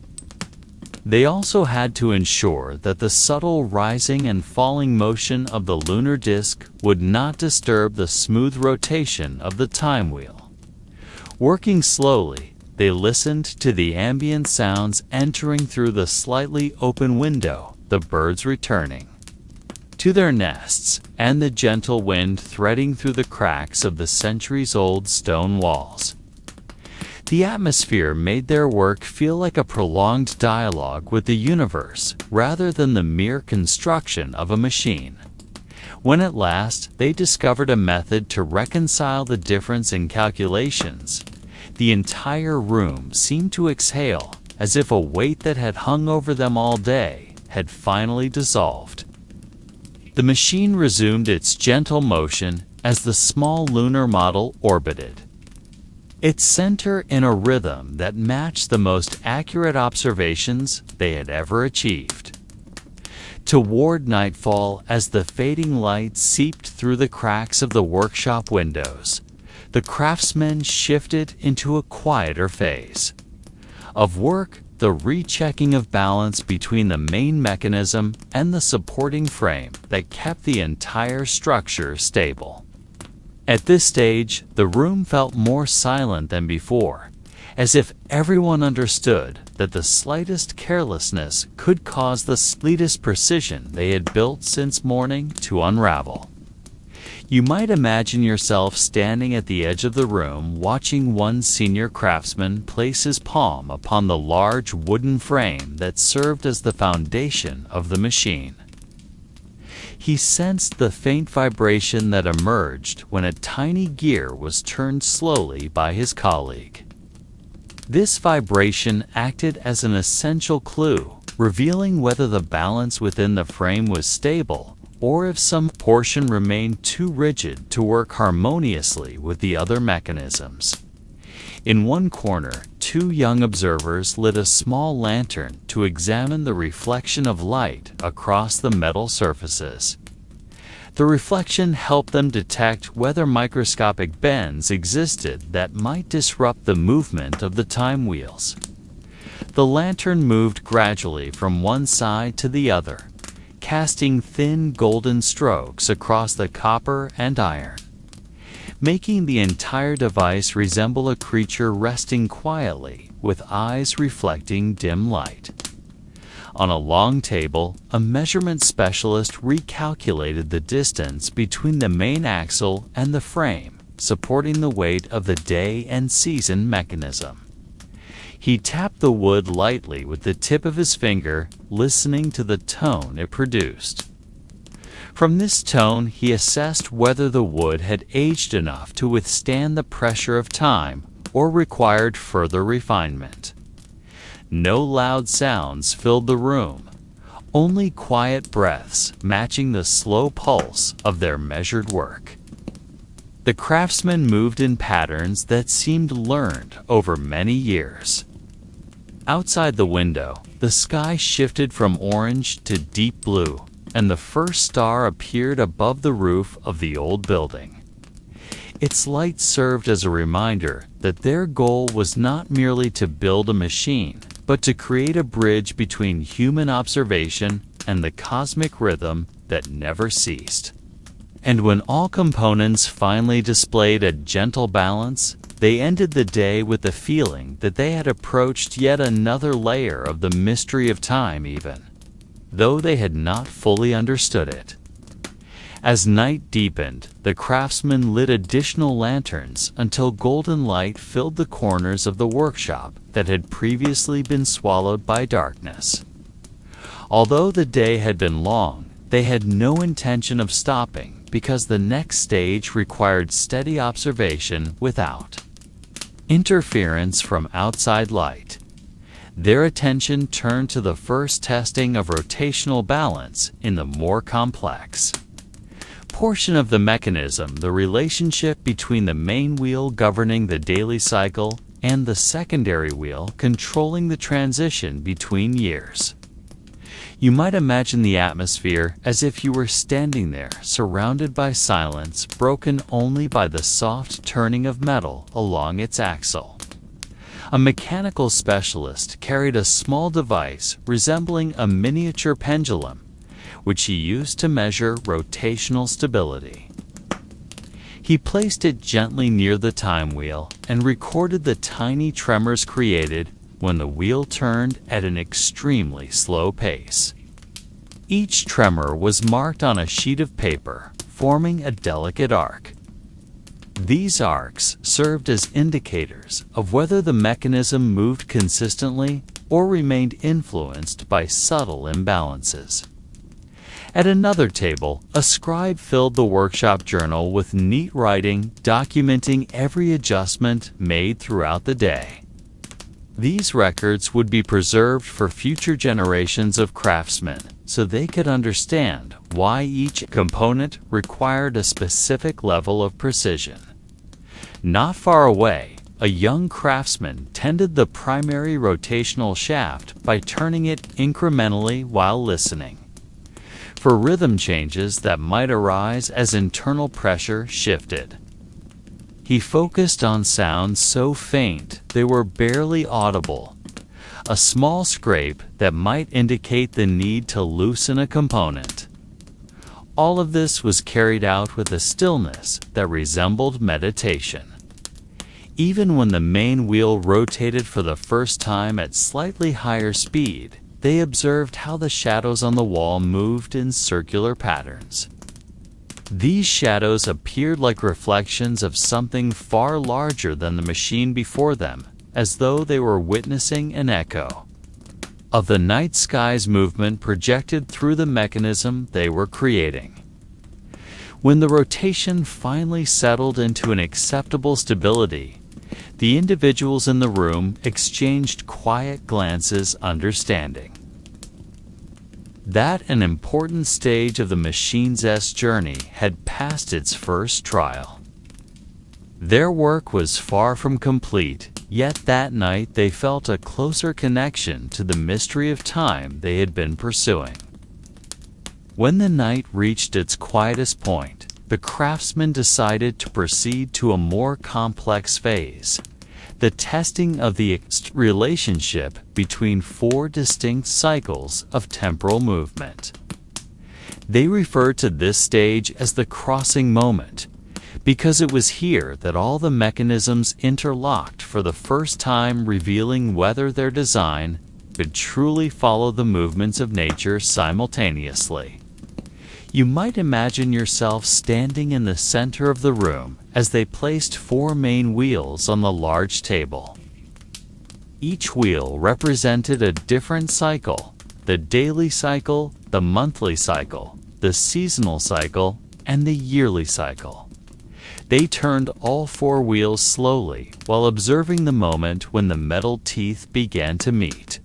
they also had to ensure that the subtle rising and falling motion of the lunar disk would not disturb the smooth rotation of the time wheel. Working slowly, they listened to the ambient sounds entering through the slightly open window, the birds returning to their nests, and the gentle wind threading through the cracks of the centuries-old stone walls. The atmosphere made their work feel like a prolonged dialogue with the universe rather than the mere construction of a machine. When at last they discovered a method to reconcile the difference in calculations, the entire room seemed to exhale as if a weight that had hung over them all day had finally dissolved. The machine resumed its gentle motion as the small lunar model orbited, its center in a rhythm that matched the most accurate observations they had ever achieved. Toward nightfall, as the fading light seeped through the cracks of the workshop windows, the craftsmen shifted into a quieter phase. Of work, the rechecking of balance between the main mechanism and the supporting frame that kept the entire structure stable. At this stage, the room felt more silent than before, as if everyone understood that the slightest carelessness could cause the slightest precision they had built since morning to unravel. You might imagine yourself standing at the edge of the room watching one senior craftsman place his palm upon the large wooden frame that served as the foundation of the machine. He sensed the faint vibration that emerged when a tiny gear was turned slowly by his colleague. This vibration acted as an essential clue, revealing whether the balance within the frame was stable or if some portion remained too rigid to work harmoniously with the other mechanisms. In one corner, two young observers lit a small lantern to examine the reflection of light across the metal surfaces. The reflection helped them detect whether microscopic bends existed that might disrupt the movement of the time wheels. The lantern moved gradually from one side to the other, casting thin golden strokes across the copper and iron, making the entire device resemble a creature resting quietly with eyes reflecting dim light. On a long table, a measurement specialist recalculated the distance between the main axle and the frame, supporting the weight of the day and season mechanism. He tapped the wood lightly with the tip of his finger, listening to the tone it produced. From this tone, he assessed whether the wood had aged enough to withstand the pressure of time or required further refinement. No loud sounds filled the room, only quiet breaths matching the slow pulse of their measured work. The craftsmen moved in patterns that seemed learned over many years. Outside the window, the sky shifted from orange to deep blue, and the first star appeared above the roof of the old building. Its light served as a reminder that their goal was not merely to build a machine, but to create a bridge between human observation and the cosmic rhythm that never ceased. And when all components finally displayed a gentle balance, they ended the day with the feeling that they had approached yet another layer of the mystery of time even, though they had not fully understood it. As night deepened, the craftsmen lit additional lanterns until golden light filled the corners of the workshop that had previously been swallowed by darkness. Although the day had been long, they had no intention of stopping because the next stage required steady observation without interference from outside light. Their attention turned to the first testing of rotational balance in the more complex portion of the mechanism, the relationship between the main wheel governing the daily cycle and the secondary wheel controlling the transition between years. You might imagine the atmosphere as if you were standing there, surrounded by silence, broken only by the soft turning of metal along its axle. A mechanical specialist carried a small device resembling a miniature pendulum, which he used to measure rotational stability. He placed it gently near the time wheel and recorded the tiny tremors created when the wheel turned at an extremely slow pace. Each tremor was marked on a sheet of paper, forming a delicate arc. These arcs served as indicators of whether the mechanism moved consistently or remained influenced by subtle imbalances. At another table, a scribe filled the workshop journal with neat writing documenting every adjustment made throughout the day. These records would be preserved for future generations of craftsmen so they could understand why each component required a specific level of precision. Not far away, a young craftsman tended the primary rotational shaft by turning it incrementally while listening for rhythm changes that might arise as internal pressure shifted. He focused on sounds so faint they were barely audible, a small scrape that might indicate the need to loosen a component. All of this was carried out with a stillness that resembled meditation. Even when the main wheel rotated for the first time at slightly higher speed, they observed how the shadows on the wall moved in circular patterns. These shadows appeared like reflections of something far larger than the machine before them, as though they were witnessing an echo of the night sky's movement projected through the mechanism they were creating. When the rotation finally settled into an acceptable stability, the individuals in the room exchanged quiet glances, understanding that an important stage of the machine's journey had passed its first trial. Their work was far from complete, yet that night they felt a closer connection to the mystery of time they had been pursuing. When the night reached its quietest point, the craftsman decided to proceed to a more complex phase, the testing of the relationship between four distinct cycles of temporal movement. They referred to this stage as the crossing moment, because it was here that all the mechanisms interlocked for the first time, revealing whether their design could truly follow the movements of nature simultaneously. You might imagine yourself standing in the center of the room as they placed four main wheels on the large table. Each wheel represented a different cycle: the daily cycle, the monthly cycle, the seasonal cycle, and the yearly cycle. They turned all four wheels slowly while observing the moment when the metal teeth began to meet.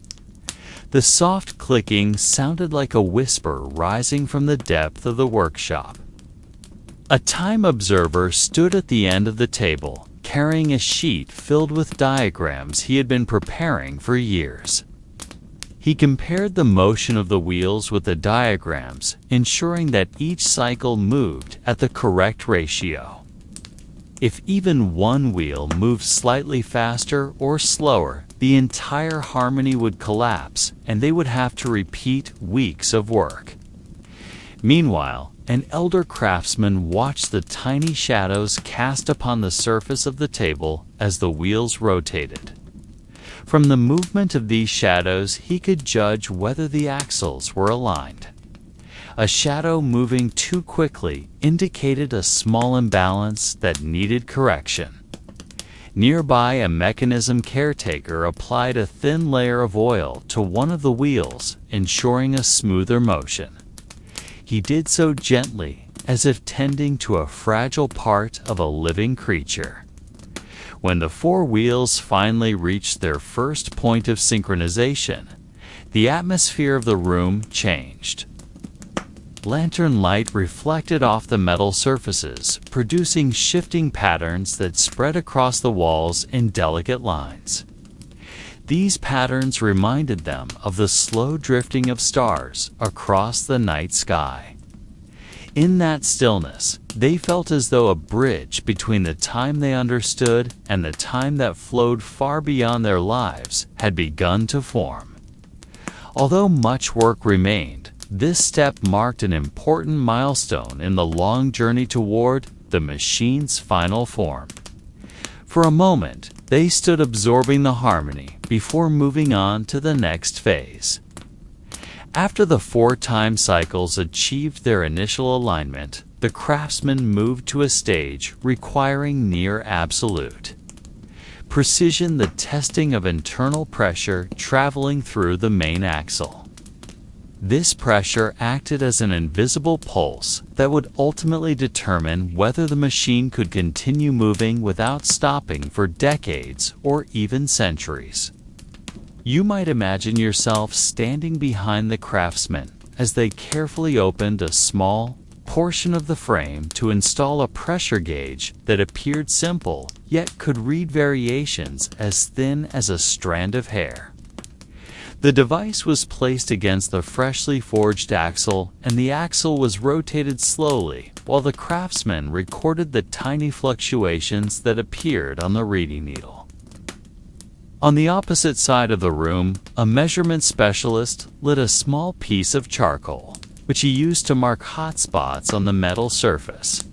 The soft clicking sounded like a whisper rising from the depth of the workshop. A time observer stood at the end of the table, carrying a sheet filled with diagrams he had been preparing for years. He compared the motion of the wheels with the diagrams, ensuring that each cycle moved at the correct ratio. If even one wheel moved slightly faster or slower, the entire harmony would collapse and they would have to repeat weeks of work. Meanwhile, an elder craftsman watched the tiny shadows cast upon the surface of the table as the wheels rotated. From the movement of these shadows, he could judge whether the axles were aligned. A shadow moving too quickly indicated a small imbalance that needed correction. Nearby, a mechanism caretaker applied a thin layer of oil to one of the wheels, ensuring a smoother motion. He did so gently, as if tending to a fragile part of a living creature. When the four wheels finally reached their first point of synchronization, the atmosphere of the room changed. Lantern light reflected off the metal surfaces, producing shifting patterns that spread across the walls in delicate lines. These patterns reminded them of the slow drifting of stars across the night sky. In that stillness, they felt as though a bridge between the time they understood and the time that flowed far beyond their lives had begun to form. Although much work remained, this step marked an important milestone in the long journey toward the machine's final form. For a moment, they stood absorbing the harmony before moving on to the next phase. After the four time cycles achieved their initial alignment, the craftsman moved to a stage requiring near absolute precision, the testing of internal pressure traveling through the main axle. This pressure acted as an invisible pulse that would ultimately determine whether the machine could continue moving without stopping for decades or even centuries. You might imagine yourself standing behind the craftsmen as they carefully opened a small, portion of the frame to install a pressure gauge that appeared simple, yet could read variations as thin as a strand of hair. The device was placed against the freshly forged axle, and the axle was rotated slowly while the craftsman recorded the tiny fluctuations that appeared on the reading needle. On the opposite side of the room, a measurement specialist lit a small piece of charcoal, which he used to mark hot spots on the metal surface.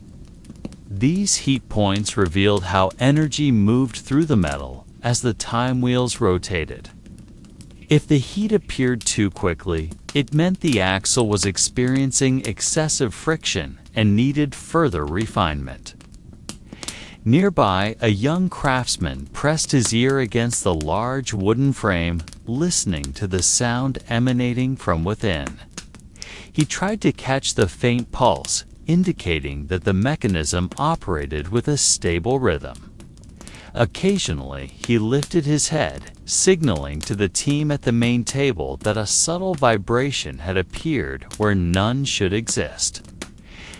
These heat points revealed how energy moved through the metal as the time wheels rotated. If the heat appeared too quickly, it meant the axle was experiencing excessive friction and needed further refinement. Nearby, a young craftsman pressed his ear against the large wooden frame, listening to the sound emanating from within. He tried to catch the faint pulse, indicating that the mechanism operated with a stable rhythm. Occasionally, he lifted his head, signaling to the team at the main table that a subtle vibration had appeared where none should exist.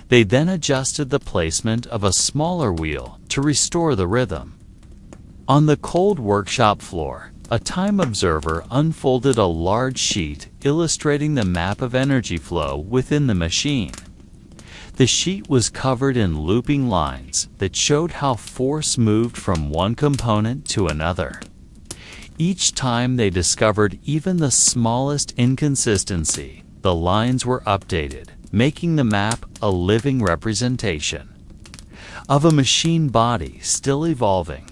They then adjusted the placement of a smaller wheel to restore the rhythm. On the cold workshop floor, a time observer unfolded a large sheet illustrating the map of energy flow within the machine. The sheet was covered in looping lines that showed how force moved from one component to another. Each time they discovered even the smallest inconsistency, the lines were updated, making the map a living representation of a machine body still evolving.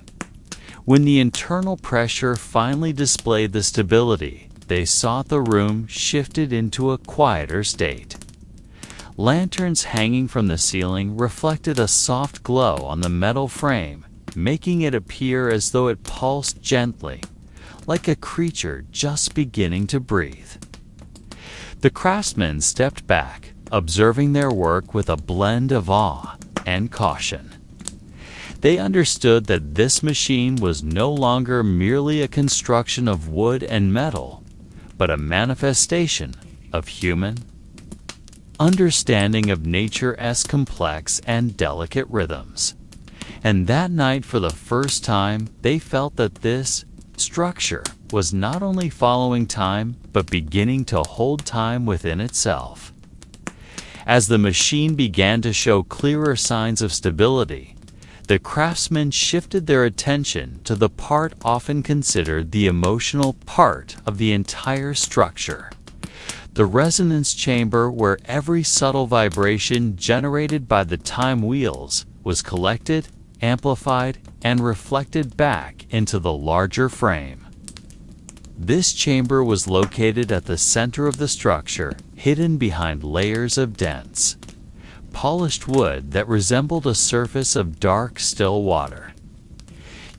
When the internal pressure finally displayed the stability, they saw the room shifted into a quieter state. Lanterns hanging from the ceiling reflected a soft glow on the metal frame, making it appear as though it pulsed gently, like a creature just beginning to breathe. The craftsmen stepped back, observing their work with a blend of awe and caution. They understood that this machine was no longer merely a construction of wood and metal, but a manifestation of human understanding of nature's complex and delicate rhythms. And that night, for the first time, they felt that this structure was not only following time, but beginning to hold time within itself. As the machine began to show clearer signs of stability, the craftsmen shifted their attention to the part often considered the emotional part of the entire structure. The resonance chamber, where every subtle vibration generated by the time wheels was collected, amplified, and reflected back into the larger frame. This chamber was located at the center of the structure, hidden behind layers of dense, polished wood that resembled a surface of dark, still water.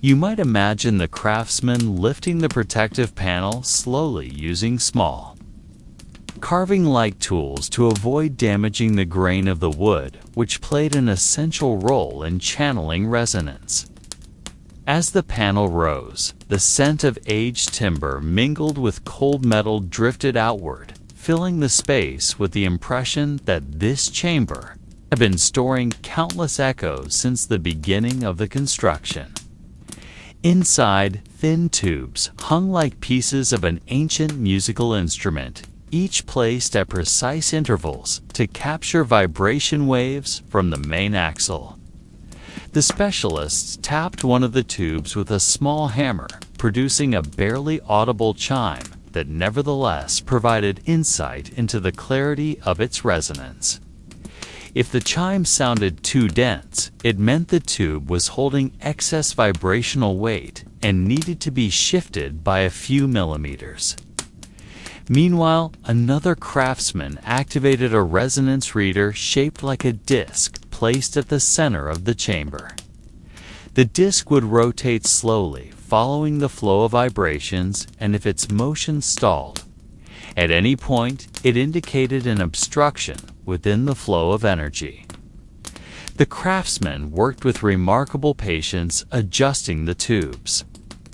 You might imagine the craftsman lifting the protective panel slowly using small, carving-like tools to avoid damaging the grain of the wood, which played an essential role in channeling resonance. As the panel rose, the scent of aged timber mingled with cold metal drifted outward, filling the space with the impression that this chamber had been storing countless echoes since the beginning of the construction. Inside, thin tubes hung like pieces of an ancient musical instrument, each placed at precise intervals to capture vibration waves from the main axle. The specialists tapped one of the tubes with a small hammer, producing a barely audible chime that nevertheless provided insight into the clarity of its resonance. If the chime sounded too dense, it meant the tube was holding excess vibrational weight and needed to be shifted by a few millimeters. Meanwhile, another craftsman activated a resonance reader shaped like a disc placed at the center of the chamber. The disc would rotate slowly, following the flow of vibrations, and if its motion stalled at any point, it indicated an obstruction within the flow of energy. The craftsmen worked with remarkable patience, adjusting the tubes,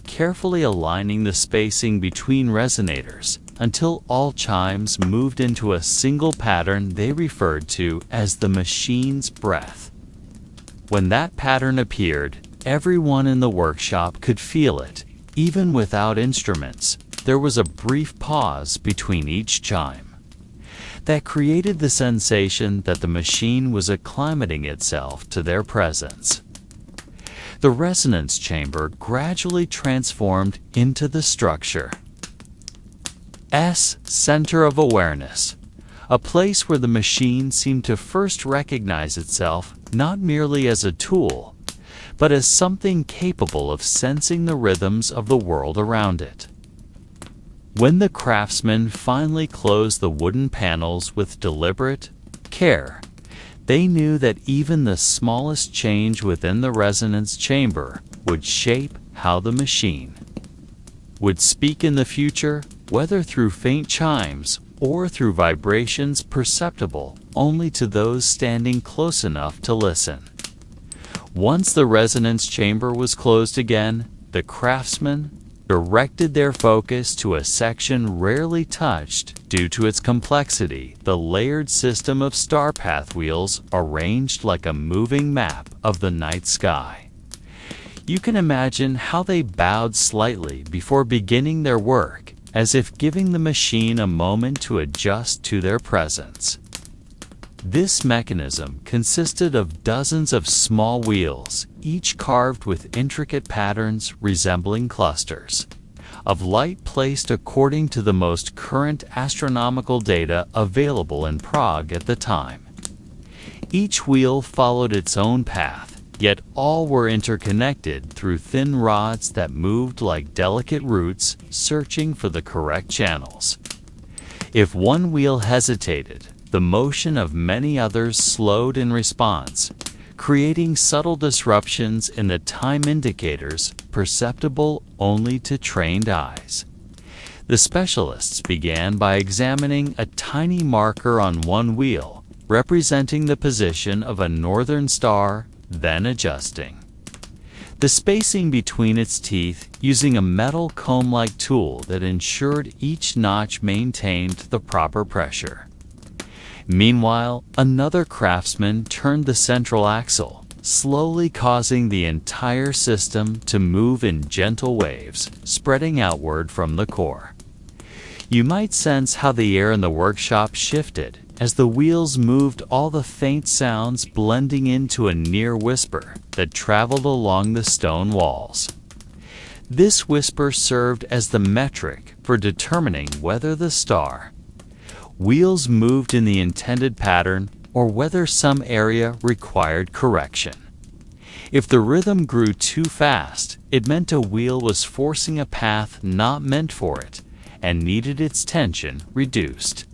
carefully aligning the spacing between resonators until all chimes moved into a single pattern they referred to as the machine's breath. When that pattern appeared, everyone in the workshop could feel it. Even without instruments, there was a brief pause between each chime. That created the sensation that the machine was acclimating itself to their presence. The resonance chamber gradually transformed into the structure. Center of awareness, a place where the machine seemed to first recognize itself not merely as a tool, but as something capable of sensing the rhythms of the world around it. When the craftsman finally closed the wooden panels with deliberate care, they knew that even the smallest change within the resonance chamber would shape how the machine would speak in the future, whether through faint chimes or through vibrations perceptible only to those standing close enough to listen. Once the resonance chamber was closed again, the craftsmen directed their focus to a section rarely touched due to its complexity, the layered system of star path wheels arranged like a moving map of the night sky. You can imagine how they bowed slightly before beginning their work, as if giving the machine a moment to adjust to their presence. This mechanism consisted of dozens of small wheels, each carved with intricate patterns resembling clusters of light placed according to the most current astronomical data available in Prague at the time. Each wheel followed its own path, yet all were interconnected through thin rods that moved like delicate roots searching for the correct channels. If one wheel hesitated, the motion of many others slowed in response, creating subtle disruptions in the time indicators perceptible only to trained eyes. The specialists began by examining a tiny marker on one wheel, representing the position of a northern star, then adjusting the spacing between its teeth using a metal comb-like tool that ensured each notch maintained the proper pressure. Meanwhile, another craftsman turned the central axle, slowly causing the entire system to move in gentle waves, spreading outward from the core. You might sense how the air in the workshop shifted as the wheels moved, all the faint sounds blending into a near whisper that traveled along the stone walls. This whisper served as the metric for determining whether the star wheels moved in the intended pattern or whether some area required correction. If the rhythm grew too fast, it meant a wheel was forcing a path not meant for it and needed its tension reduced.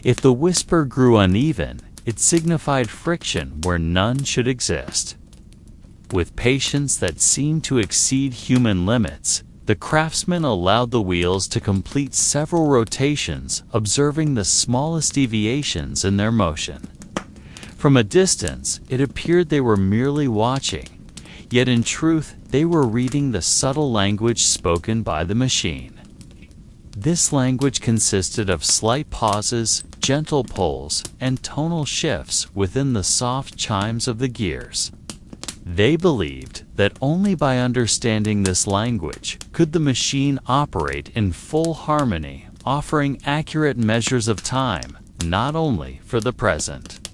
If the whisper grew uneven, it signified friction where none should exist. With patience that seemed to exceed human limits, the craftsman allowed the wheels to complete several rotations, observing the smallest deviations in their motion. From a distance, it appeared they were merely watching, yet in truth, they were reading the subtle language spoken by the machine. This language consisted of slight pauses, gentle pulls, and tonal shifts within the soft chimes of the gears. They believed that only by understanding this language could the machine operate in full harmony, offering accurate measures of time, not only for the present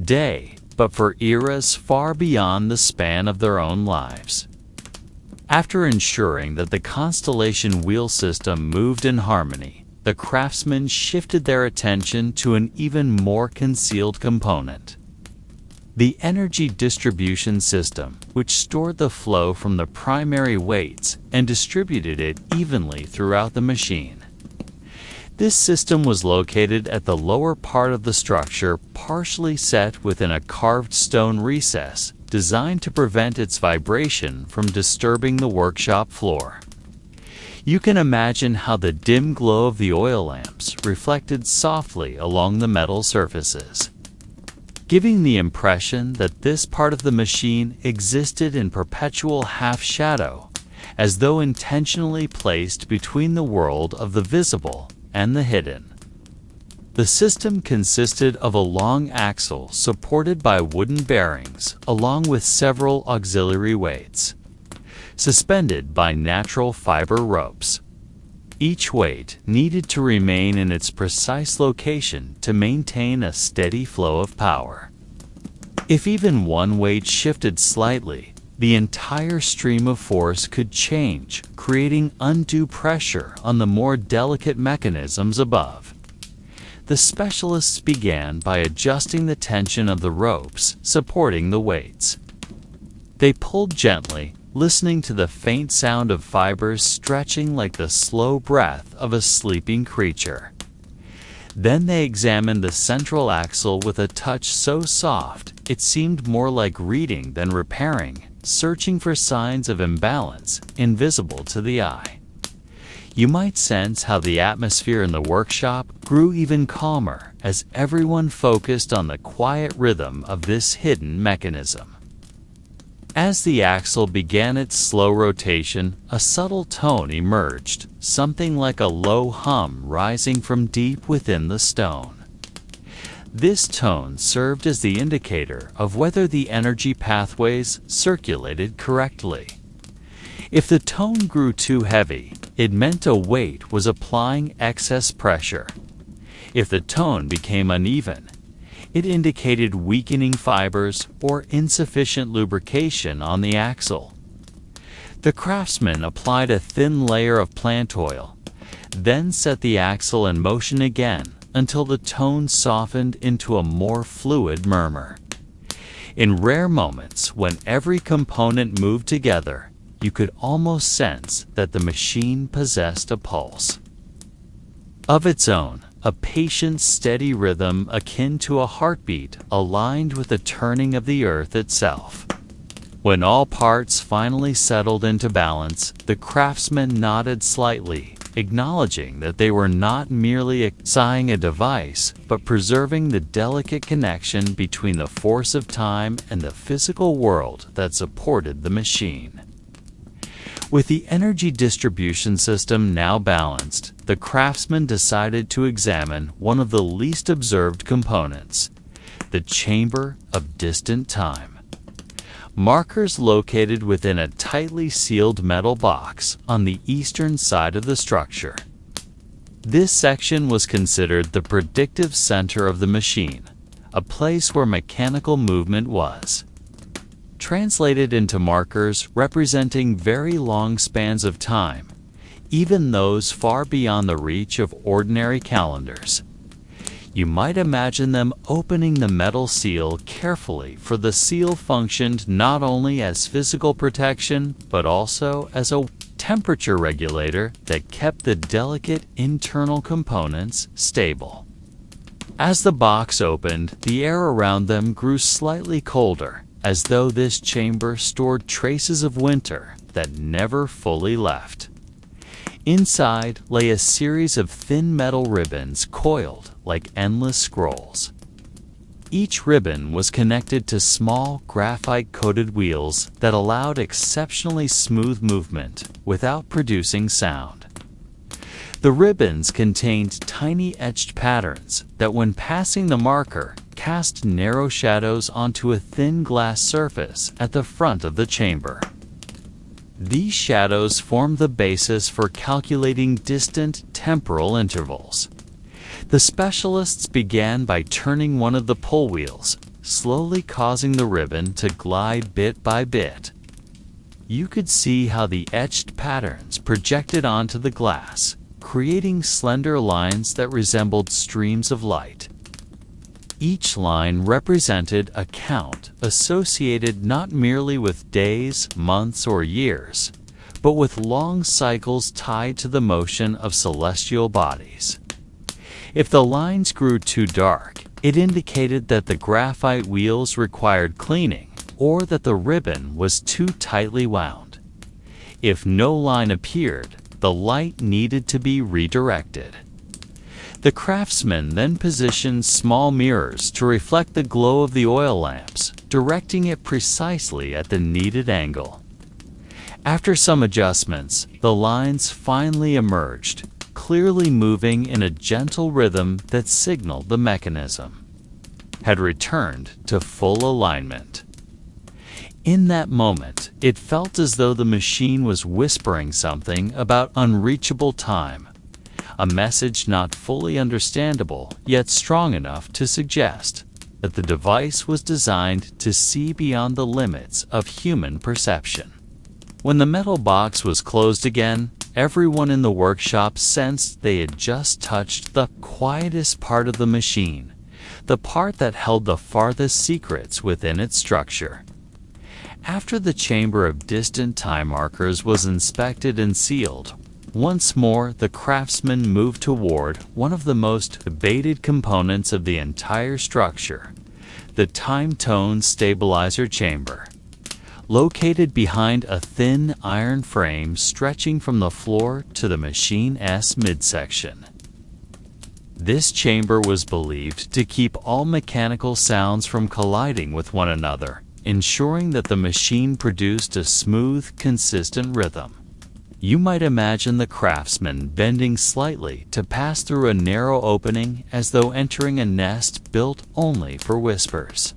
day, but for eras far beyond the span of their own lives. After ensuring that the constellation wheel system moved in harmony, the craftsmen shifted their attention to an even more concealed component: the energy distribution system, which stored the flow from the primary weights and distributed it evenly throughout the machine. This system was located at the lower part of the structure, partially set within a carved stone recess designed to prevent its vibration from disturbing the workshop floor. You can imagine how the dim glow of the oil lamps reflected softly along the metal surfaces, giving the impression that this part of the machine existed in perpetual half-shadow, as though intentionally placed between the world of the visible and the hidden. The system consisted of a long axle supported by wooden bearings, along with several auxiliary weights, suspended by natural fiber ropes. Each weight needed to remain in its precise location to maintain a steady flow of power. If even one weight shifted slightly, the entire stream of force could change, creating undue pressure on the more delicate mechanisms above. The specialists began by adjusting the tension of the ropes supporting the weights. They pulled gently, listening to the faint sound of fibers stretching like the slow breath of a sleeping creature. Then they examined the central axle with a touch so soft it seemed more like reading than repairing, searching for signs of imbalance invisible to the eye. You might sense how the atmosphere in the workshop grew even calmer as everyone focused on the quiet rhythm of this hidden mechanism. As the axle began its slow rotation, a subtle tone emerged, something like a low hum rising from deep within the stone. This tone served as the indicator of whether the energy pathways circulated correctly. If the tone grew too heavy, it meant a weight was applying excess pressure. If the tone became uneven, it indicated weakening fibers or insufficient lubrication on the axle. The craftsman applied a thin layer of plant oil, then set the axle in motion again until the tone softened into a more fluid murmur. In rare moments, when every component moved together, you could almost sense that the machine possessed a pulse of its own, a patient, steady rhythm akin to a heartbeat aligned with the turning of the earth itself. When all parts finally settled into balance, the craftsman nodded slightly, acknowledging that they were not merely sighing a device, but preserving the delicate connection between the force of time and the physical world that supported the machine. With the energy distribution system now balanced, the craftsman decided to examine one of the least observed components, the chamber of distant time. Markers located within a tightly sealed metal box on the eastern side of the structure. This section was considered the predictive center of the machine, a place where mechanical movement was. Translated into markers representing very long spans of time, even those far beyond the reach of ordinary calendars. You might imagine them opening the metal seal carefully, for the seal functioned not only as physical protection, but also as a temperature regulator that kept the delicate internal components stable. As the box opened, the air around them grew slightly colder, as though this chamber stored traces of winter that never fully left. Inside lay a series of thin metal ribbons coiled like endless scrolls. Each ribbon was connected to small graphite-coated wheels that allowed exceptionally smooth movement without producing sound. The ribbons contained tiny etched patterns that, when passing the marker, cast narrow shadows onto a thin glass surface at the front of the chamber. These shadows formed the basis for calculating distant temporal intervals. The specialists began by turning one of the pull wheels, slowly causing the ribbon to glide bit by bit. You could see how the etched patterns projected onto the glass, creating slender lines that resembled streams of light. Each line represented a count associated not merely with days, months, or years, but with long cycles tied to the motion of celestial bodies. If the lines grew too dark, it indicated that the graphite wheels required cleaning, or that the ribbon was too tightly wound. If no line appeared, the light needed to be redirected. The craftsman then positioned small mirrors to reflect the glow of the oil lamps, directing it precisely at the needed angle. After some adjustments, the lines finally emerged, clearly moving in a gentle rhythm that signaled the mechanism had returned to full alignment. In that moment, it felt as though the machine was whispering something about unreachable time, a message not fully understandable, yet strong enough to suggest that the device was designed to see beyond the limits of human perception. When the metal box was closed again, everyone in the workshop sensed they had just touched the quietest part of the machine, the part that held the farthest secrets within its structure. After the chamber of distant time markers was inspected and sealed, once more the craftsman moved toward one of the most debated components of the entire structure, the time-tone stabilizer chamber. Located behind a thin iron frame stretching from the floor to the machine's midsection. This chamber was believed to keep all mechanical sounds from colliding with one another, ensuring that the machine produced a smooth, consistent rhythm. You might imagine the craftsman bending slightly to pass through a narrow opening as though entering a nest built only for whispers.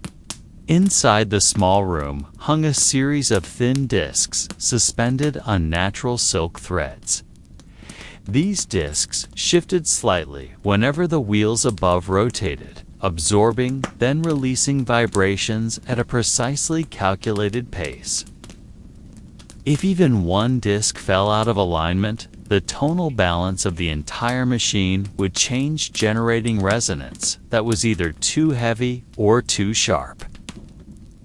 Inside the small room hung a series of thin discs suspended on natural silk threads. These discs shifted slightly whenever the wheels above rotated, absorbing, then releasing vibrations at a precisely calculated pace. If even one disc fell out of alignment, the tonal balance of the entire machine would change, generating resonance that was either too heavy or too sharp.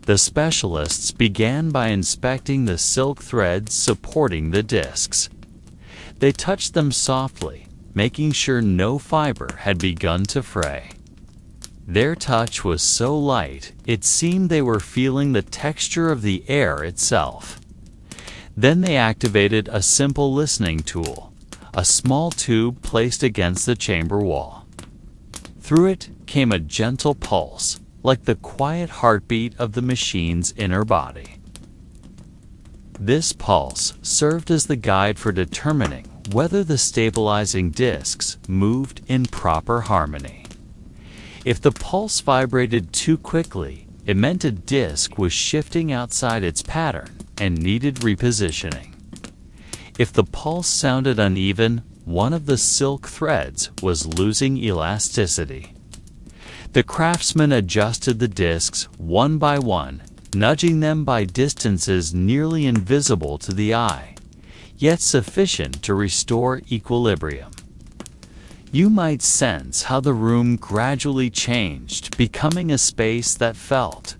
The specialists began by inspecting the silk threads supporting the discs. They touched them softly, making sure no fiber had begun to fray. Their touch was so light, it seemed they were feeling the texture of the air itself. Then they activated a simple listening tool, a small tube placed against the chamber wall. Through it came a gentle pulse, like the quiet heartbeat of the machine's inner body. This pulse served as the guide for determining whether the stabilizing discs moved in proper harmony. If the pulse vibrated too quickly, it meant a disc was shifting outside its pattern and needed repositioning. If the pulse sounded uneven, one of the silk threads was losing elasticity. The craftsman adjusted the discs one by one, nudging them by distances nearly invisible to the eye, yet sufficient to restore equilibrium. You might sense how the room gradually changed, becoming a space that felt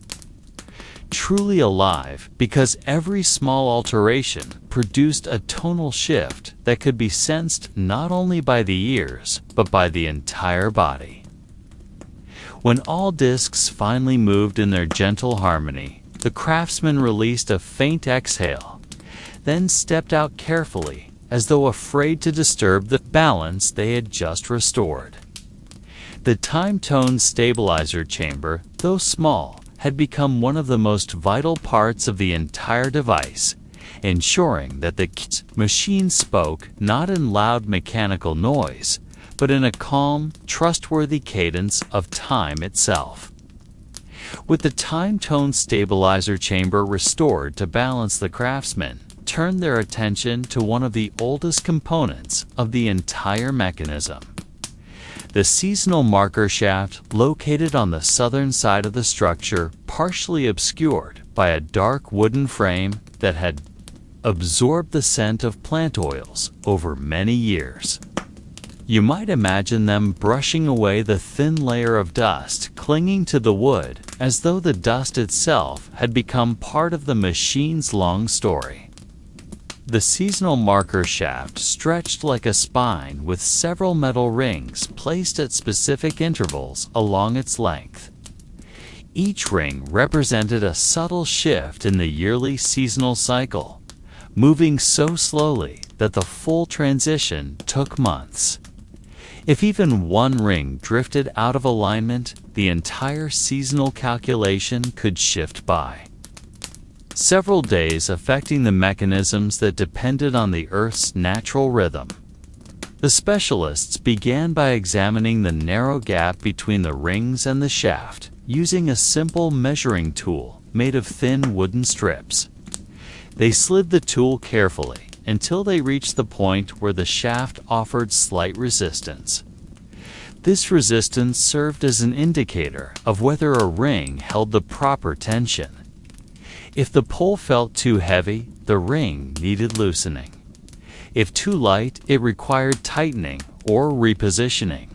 truly alive, because every small alteration produced a tonal shift that could be sensed not only by the ears, but by the entire body. When all discs finally moved in their gentle harmony, the craftsman released a faint exhale, then stepped out carefully, as though afraid to disturb the balance they had just restored. The time-tone stabilizer chamber, though small, had become one of the most vital parts of the entire device, ensuring that the machine spoke not in loud mechanical noise, but in a calm, trustworthy cadence of time itself. With the time-tone stabilizer chamber restored to balance, the craftsmen turned their attention to one of the oldest components of the entire mechanism. The seasonal marker shaft, located on the southern side of the structure, partially obscured by a dark wooden frame that had absorbed the scent of plant oils over many years. You might imagine them brushing away the thin layer of dust clinging to the wood, as though the dust itself had become part of the machine's long story. The seasonal marker shaft stretched like a spine with several metal rings placed at specific intervals along its length. Each ring represented a subtle shift in the yearly seasonal cycle, moving so slowly that the full transition took months. If even one ring drifted out of alignment, the entire seasonal calculation could shift by. several days affecting the mechanisms that depended on the Earth's natural rhythm. The specialists began by examining the narrow gap between the rings and the shaft, using a simple measuring tool made of thin wooden strips. They slid the tool carefully until they reached the point where the shaft offered slight resistance. This resistance served as an indicator of whether a ring held the proper tension. If the pull felt too heavy, the ring needed loosening. If too light, it required tightening or repositioning.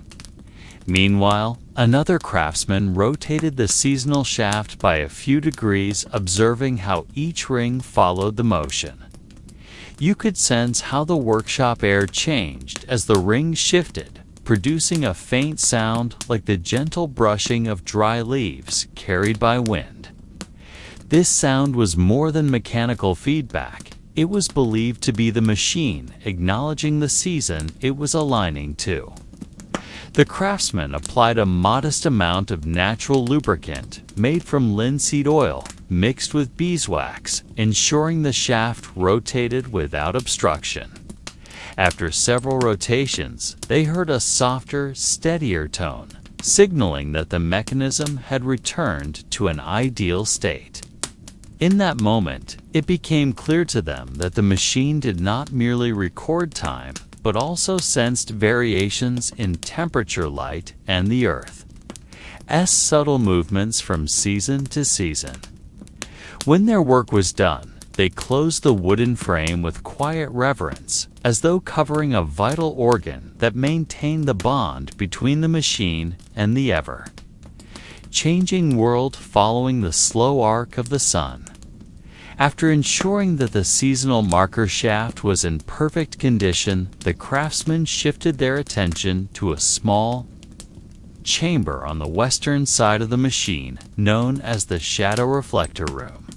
Meanwhile, another craftsman rotated the seasonal shaft by a few degrees, observing how each ring followed the motion. You could sense how the workshop air changed as the rings shifted, producing a faint sound like the gentle brushing of dry leaves carried by wind. This sound was more than mechanical feedback. It was believed to be the machine acknowledging the season it was aligning to. The craftsman applied a modest amount of natural lubricant made from linseed oil mixed with beeswax, ensuring the shaft rotated without obstruction. After several rotations, they heard a softer, steadier tone, signaling that the mechanism had returned to an ideal state. In that moment, it became clear to them that the machine did not merely record time, but also sensed variations in temperature, light, and the Earth's subtle movements from season to season. When their work was done, they closed the wooden frame with quiet reverence, as though covering a vital organ that maintained the bond between the machine and the ever-changing world following the slow arc of the sun. After ensuring that the seasonal marker shaft was in perfect condition, the craftsmen shifted their attention to a small chamber on the western side of the machine, known as the shadow reflector room.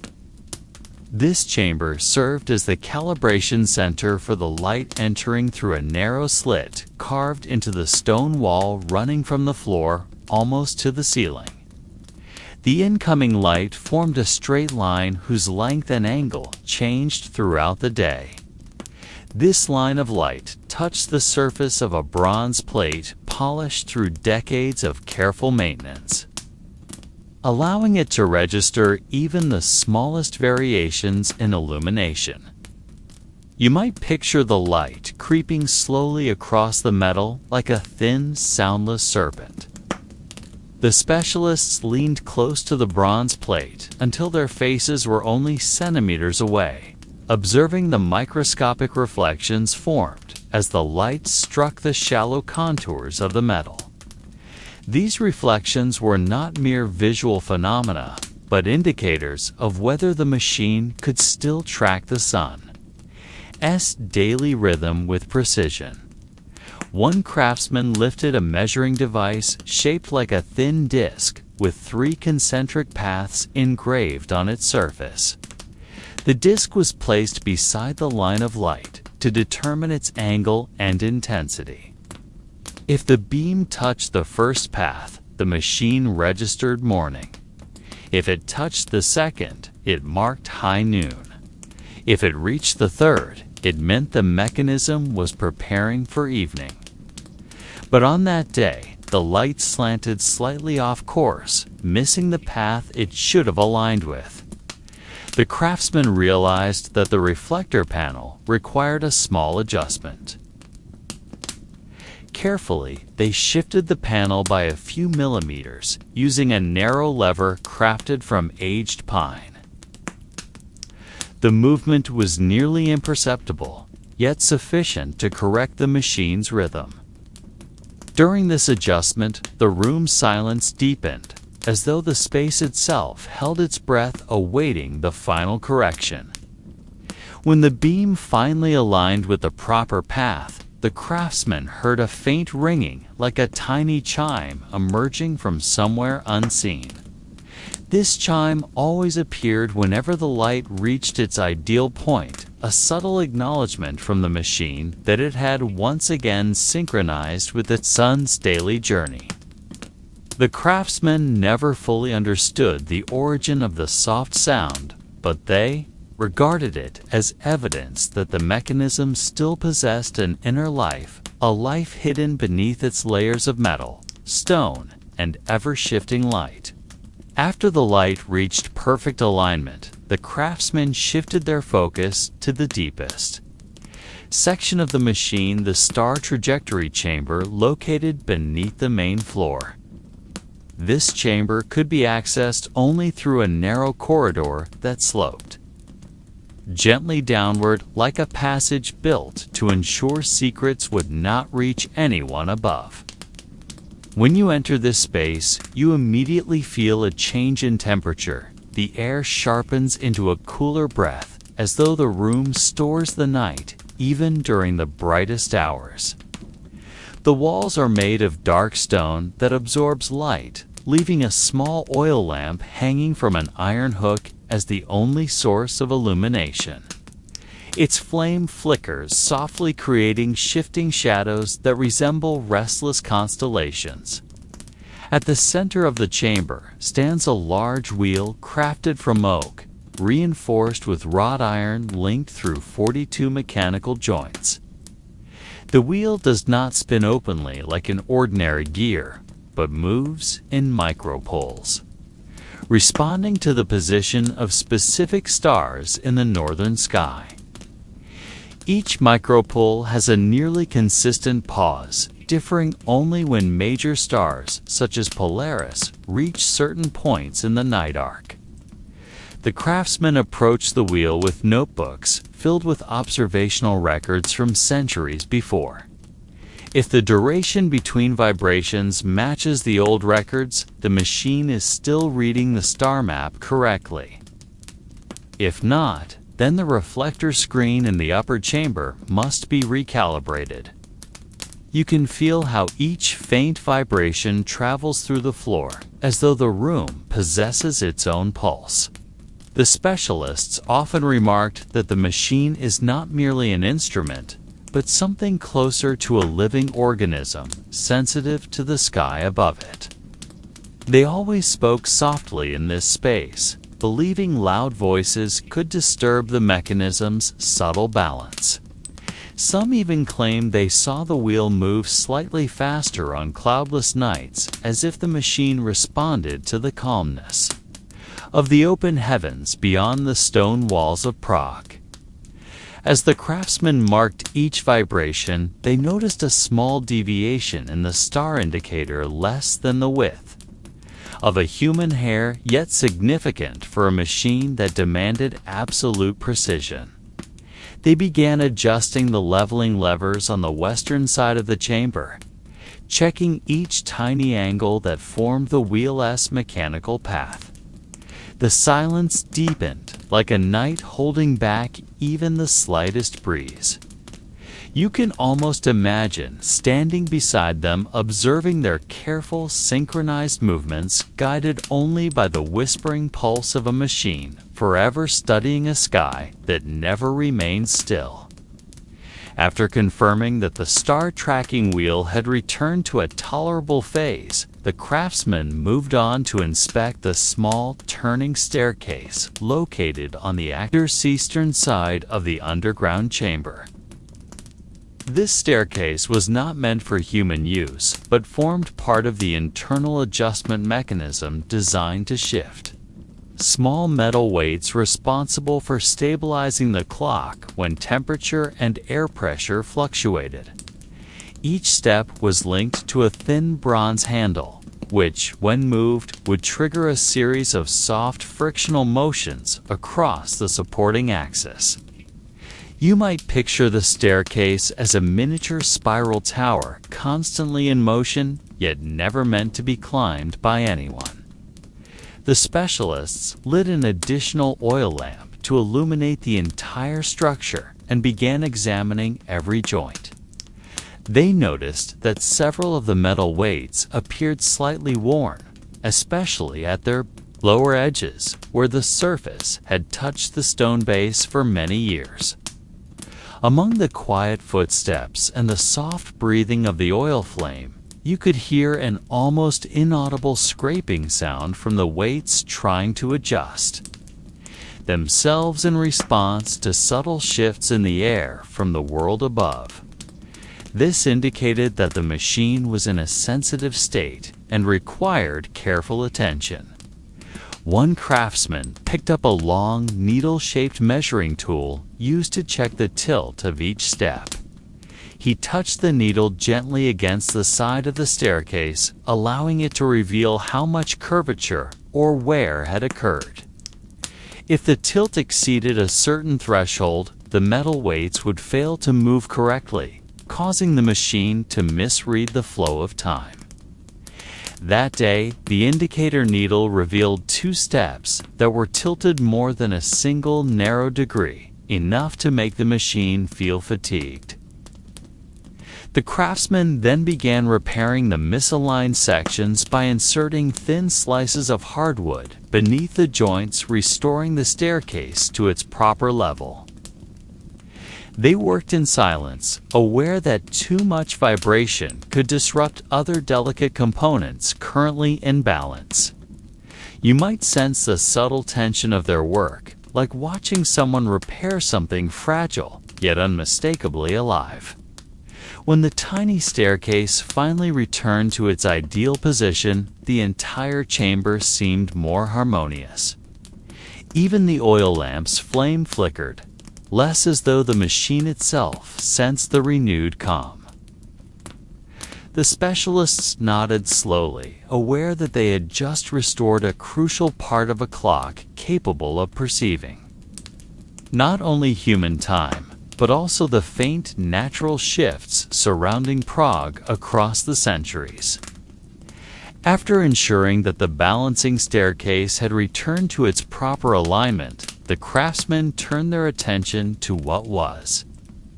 This chamber served as the calibration center for the light entering through a narrow slit carved into the stone wall running from the floor almost to the ceiling. The incoming light formed a straight line whose length and angle changed throughout the day. This line of light touched the surface of a bronze plate polished through decades of careful maintenance, allowing it to register even the smallest variations in illumination. You might picture the light creeping slowly across the metal like a thin, soundless serpent. The specialists leaned close to the bronze plate until their faces were only centimeters away, observing the microscopic reflections formed as the light struck the shallow contours of the metal. These reflections were not mere visual phenomena, but indicators of whether the machine could still track the sun's daily rhythm with precision. One craftsman lifted a measuring device shaped like a thin disc with 3 concentric paths engraved on its surface. The disc was placed beside the line of light to determine its angle and intensity. If the beam touched the first path, the machine registered morning. If it touched the second, it marked high noon. If it reached the third, it meant the mechanism was preparing for evening. But on that day, the light slanted slightly off course, missing the path it should have aligned with. The craftsman realized that the reflector panel required a small adjustment. Carefully, they shifted the panel by a few millimeters using a narrow lever crafted from aged pine. The movement was nearly imperceptible, yet sufficient to correct the machine's rhythm. During this adjustment, the room's silence deepened, as though the space itself held its breath awaiting the final correction. When the beam finally aligned with the proper path, the craftsman heard a faint ringing like a tiny chime emerging from somewhere unseen. This chime always appeared whenever the light reached its ideal point, a subtle acknowledgement from the machine that it had once again synchronized with its sun's daily journey. The craftsman never fully understood the origin of the soft sound, but they regarded it as evidence that the mechanism still possessed an inner life, a life hidden beneath its layers of metal, stone, and ever-shifting light. After the light reached perfect alignment, the craftsmen shifted their focus to the deepest section of the machine, the star trajectory chamber located beneath the main floor. This chamber could be accessed only through a narrow corridor that sloped gently downward like a passage built to ensure secrets would not reach anyone above. When you enter this space, you immediately feel a change in temperature. The air sharpens into a cooler breath, as though the room stores the night, even during the brightest hours. The walls are made of dark stone that absorbs light, leaving a small oil lamp hanging from an iron hook as the only source of illumination. Its flame flickers softly, creating shifting shadows that resemble restless constellations. At the center of the chamber stands a large wheel crafted from oak, reinforced with wrought iron linked through 42 mechanical joints. The wheel does not spin openly like an ordinary gear, but moves in micropulls, responding to the position of specific stars in the northern sky. Each micropull has a nearly consistent pause, differing only when major stars, such as Polaris, reach certain points in the night arc. The craftsmen approach the wheel with notebooks filled with observational records from centuries before. If the duration between vibrations matches the old records, the machine is still reading the star map correctly. If not, then the reflector screen in the upper chamber must be recalibrated. You can feel how each faint vibration travels through the floor, as though the room possesses its own pulse. The specialists often remarked that the machine is not merely an instrument, but something closer to a living organism, sensitive to the sky above it. They always spoke softly in this space, believing loud voices could disturb the mechanism's subtle balance. Some even claimed they saw the wheel move slightly faster on cloudless nights, as if the machine responded to the calmness of the open heavens beyond the stone walls of Prague. As the craftsmen marked each vibration, they noticed a small deviation in the star indicator, less than the width of a human hair, yet significant for a machine that demanded absolute precision. They began adjusting the leveling levers on the western side of the chamber, checking each tiny angle that formed the wheel's mechanical path. The silence deepened, like a night holding back even the slightest breeze. You can almost imagine standing beside them, observing their careful, synchronized movements, guided only by the whispering pulse of a machine, forever studying a sky that never remains still. After confirming that the star tracking wheel had returned to a tolerable phase, the craftsmen moved on to inspect the small, turning staircase located on the eastern side of the underground chamber. This staircase was not meant for human use, but formed part of the internal adjustment mechanism designed to shift small metal weights responsible for stabilizing the clock when temperature and air pressure fluctuated. Each step was linked to a thin bronze handle, which, when moved, would trigger a series of soft frictional motions across the supporting axis. You might picture the staircase as a miniature spiral tower, constantly in motion, yet never meant to be climbed by anyone. The specialists lit an additional oil lamp to illuminate the entire structure and began examining every joint. They noticed that several of the metal weights appeared slightly worn, especially at their lower edges, where the surface had touched the stone base for many years. Among the quiet footsteps and the soft breathing of the oil flame, you could hear an almost inaudible scraping sound from the weights trying to adjust. themselves in response to subtle shifts in the air from the world above. This indicated that the machine was in a sensitive state and required careful attention. One craftsman picked up a long, needle-shaped measuring tool used to check the tilt of each step. He touched the needle gently against the side of the staircase, allowing it to reveal how much curvature or wear had occurred. If the tilt exceeded a certain threshold, the metal weights would fail to move correctly, causing the machine to misread the flow of time. That day, the indicator needle revealed 2 steps that were tilted more than a single narrow degree, enough to make the machine feel fatigued. The craftsman then began repairing the misaligned sections by inserting thin slices of hardwood beneath the joints, restoring the staircase to its proper level. They worked in silence, aware that too much vibration could disrupt other delicate components currently in balance. You might sense the subtle tension of their work, like watching someone repair something fragile yet unmistakably alive. When the tiny staircase finally returned to its ideal position, the entire chamber seemed more harmonious. Even the oil lamp's flame flickered, less as though the machine itself sensed the renewed calm. The specialists nodded slowly, aware that they had just restored a crucial part of a clock capable of perceiving not only human time, but also the faint natural shifts surrounding Prague across the centuries. After ensuring that the balancing staircase had returned to its proper alignment, the craftsmen turned their attention to what was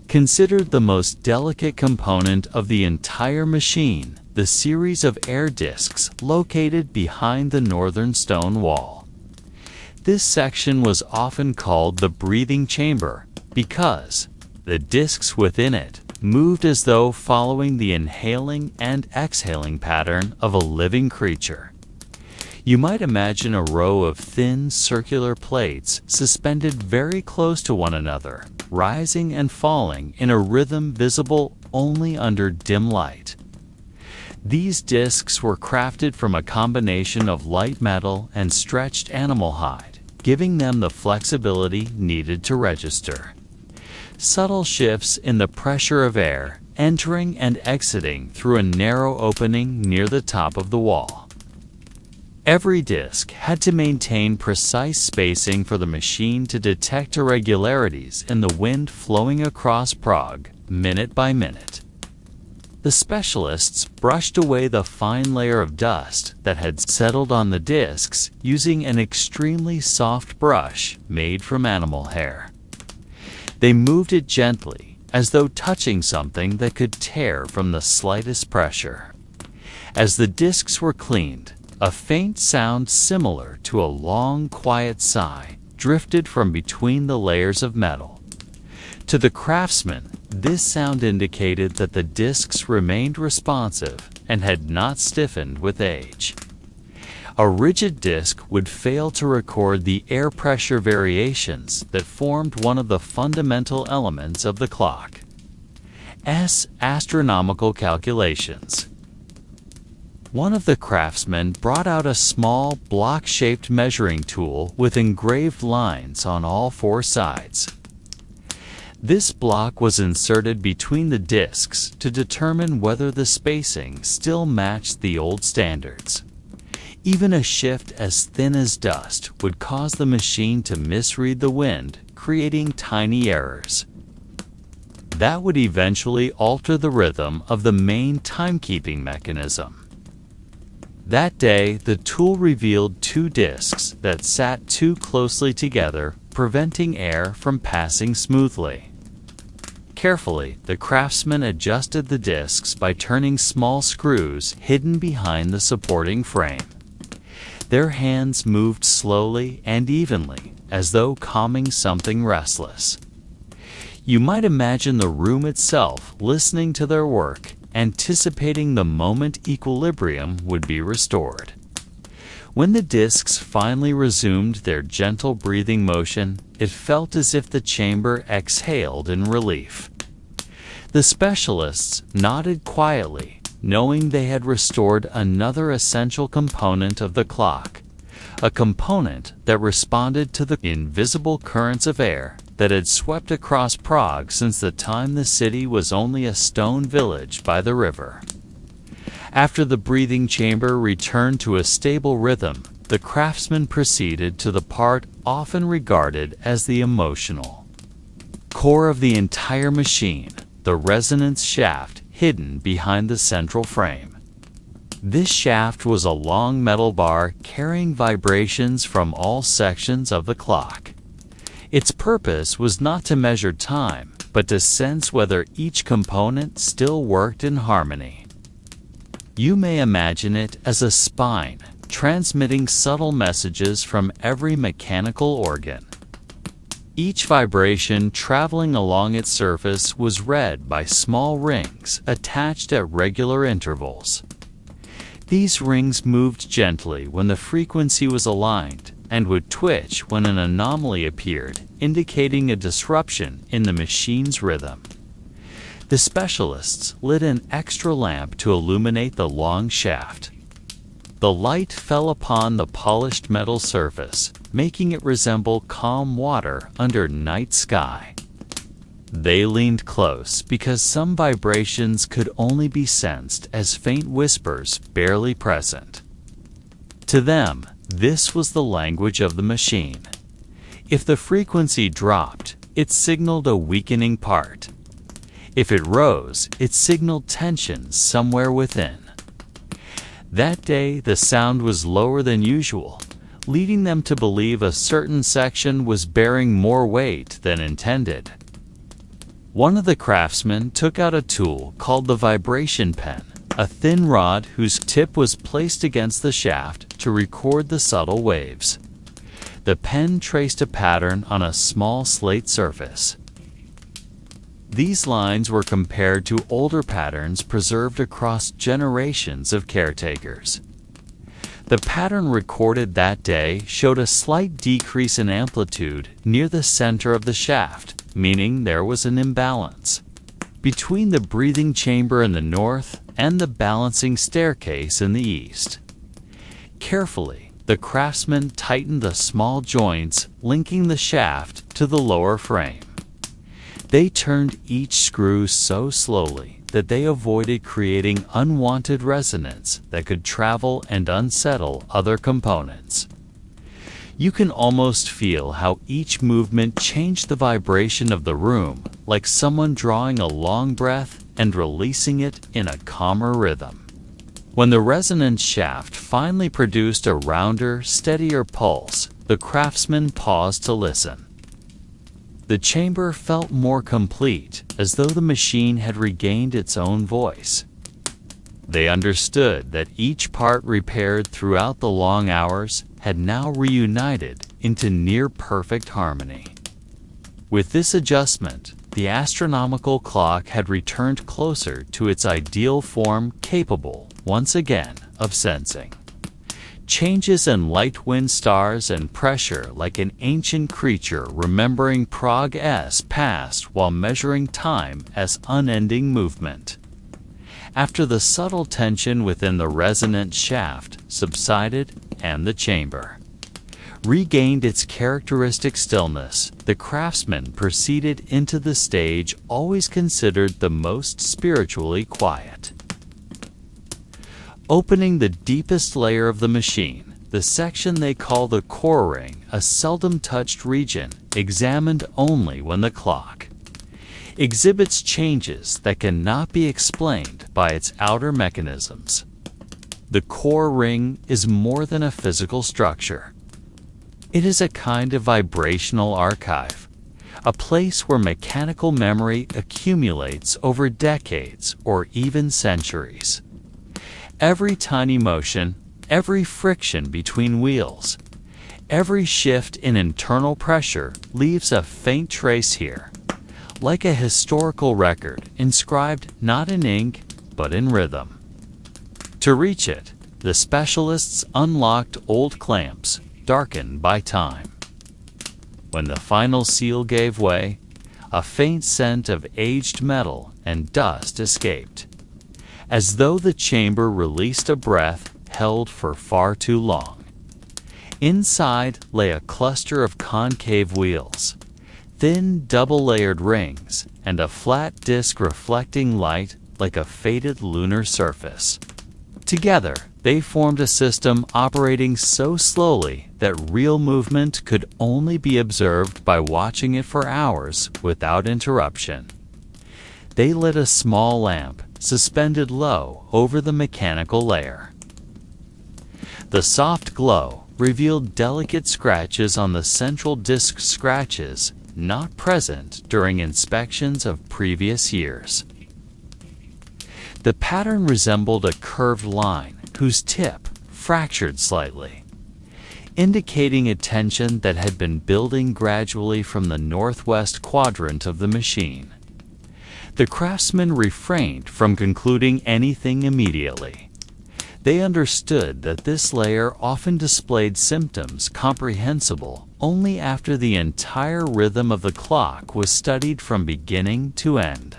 considered the most delicate component of the entire machine, the series of air discs located behind the northern stone wall. This section was often called the breathing chamber because the discs within it moved as though following the inhaling and exhaling pattern of a living creature. You might imagine a row of thin circular plates suspended very close to one another, rising and falling in a rhythm visible only under dim light. These discs were crafted from a combination of light metal and stretched animal hide, giving them the flexibility needed to register. Subtle shifts in the pressure of air entering and exiting through a narrow opening near the top of the wall. Every disc had to maintain precise spacing for the machine to detect irregularities in the wind flowing across Prague, minute by minute. The specialists brushed away the fine layer of dust that had settled on the discs using an extremely soft brush made from animal hair. They moved it gently, as though touching something that could tear from the slightest pressure. As the discs were cleaned, a faint sound similar to a long, quiet sigh drifted from between the layers of metal. To the craftsman, this sound indicated that the discs remained responsive and had not stiffened with age. A rigid disc would fail to record the air pressure variations that formed one of the fundamental elements of the clock's astronomical calculations. One of the craftsmen brought out a small, block-shaped measuring tool with engraved lines on all 4 sides. This block was inserted between the discs to determine whether the spacing still matched the old standards. Even a shift as thin as dust would cause the machine to misread the wind, creating tiny errors. That would eventually alter the rhythm of the main timekeeping mechanism. That day, the tool revealed 2 discs that sat too closely together, preventing air from passing smoothly. Carefully, the craftsman adjusted the discs by turning small screws hidden behind the supporting frame. Their hands moved slowly and evenly, as though calming something restless. You might imagine the room itself listening to their work, anticipating the moment equilibrium would be restored. When the discs finally resumed their gentle breathing motion, it felt as if the chamber exhaled in relief. The specialists nodded quietly, knowing they had restored another essential component of the clock, a component that responded to the invisible currents of air that had swept across Prague since the time the city was only a stone village by the river. After the breathing chamber returned to a stable rhythm, the craftsman proceeded to the part often regarded as the emotional core of the entire machine, the resonance shaft hidden behind the central frame. This shaft was a long metal bar carrying vibrations from all sections of the clock. Its purpose was not to measure time, but to sense whether each component still worked in harmony. You may imagine it as a spine, transmitting subtle messages from every mechanical organ. Each vibration traveling along its surface was read by small rings attached at regular intervals. These rings moved gently when the frequency was aligned and would twitch when an anomaly appeared, indicating a disruption in the machine's rhythm. The specialists lit an extra lamp to illuminate the long shaft. The light fell upon the polished metal surface, making it resemble calm water under night sky. They leaned close because some vibrations could only be sensed as faint whispers barely present. To them, this was the language of the machine. If the frequency dropped, it signaled a weakening part. If it rose, it signaled tension somewhere within. That day, the sound was lower than usual, leading them to believe a certain section was bearing more weight than intended. One of the craftsmen took out a tool called the vibration pen, a thin rod whose tip was placed against the shaft to record the subtle waves. The pen traced a pattern on a small slate surface. These lines were compared to older patterns preserved across generations of caretakers. The pattern recorded that day showed a slight decrease in amplitude near the center of the shaft, meaning there was an imbalance between the breathing chamber in the north and the balancing staircase in the east. Carefully, the craftsman tightened the small joints linking the shaft to the lower frame. They turned each screw so slowly that they avoided creating unwanted resonance that could travel and unsettle other components. You can almost feel how each movement changed the vibration of the room, like someone drawing a long breath and releasing it in a calmer rhythm. When the resonance shaft finally produced a rounder, steadier pulse, the craftsman paused to listen. The chamber felt more complete, as though the machine had regained its own voice. They understood that each part repaired throughout the long hours had now reunited into near-perfect harmony. With this adjustment, the astronomical clock had returned closer to its ideal form, capable, once again, of sensing changes in light, wind, stars, and pressure like an ancient creature remembering Prague's past while measuring time as unending movement. After the subtle tension within the resonant shaft subsided and the chamber regained its characteristic stillness, the craftsman proceeded into the stage always considered the most spiritually quiet. Opening the deepest layer of the machine, the section they call the core ring, a seldom touched region, examined only when the clock exhibits changes that cannot be explained by its outer mechanisms. The core ring is more than a physical structure. It is a kind of vibrational archive, a place where mechanical memory accumulates over decades or even centuries. Every tiny motion, every friction between wheels, every shift in internal pressure leaves a faint trace here, like a historical record inscribed not in ink but in rhythm. To reach it, the specialists unlocked old clamps, darkened by time. When the final seal gave way, a faint scent of aged metal and dust escaped, as though the chamber released a breath held for far too long. Inside lay a cluster of concave wheels, thin double-layered rings, and a flat disc reflecting light like a faded lunar surface. Together, they formed a system operating so slowly that real movement could only be observed by watching it for hours without interruption. They lit a small lamp suspended low over the mechanical layer. The soft glow revealed delicate scratches on the central disc, scratches not present during inspections of previous years. The pattern resembled a curved line whose tip fractured slightly, indicating a tension that had been building gradually from the northwest quadrant of the machine. The craftsmen refrained from concluding anything immediately. They understood that this layer often displayed symptoms comprehensible only after the entire rhythm of the clock was studied from beginning to end.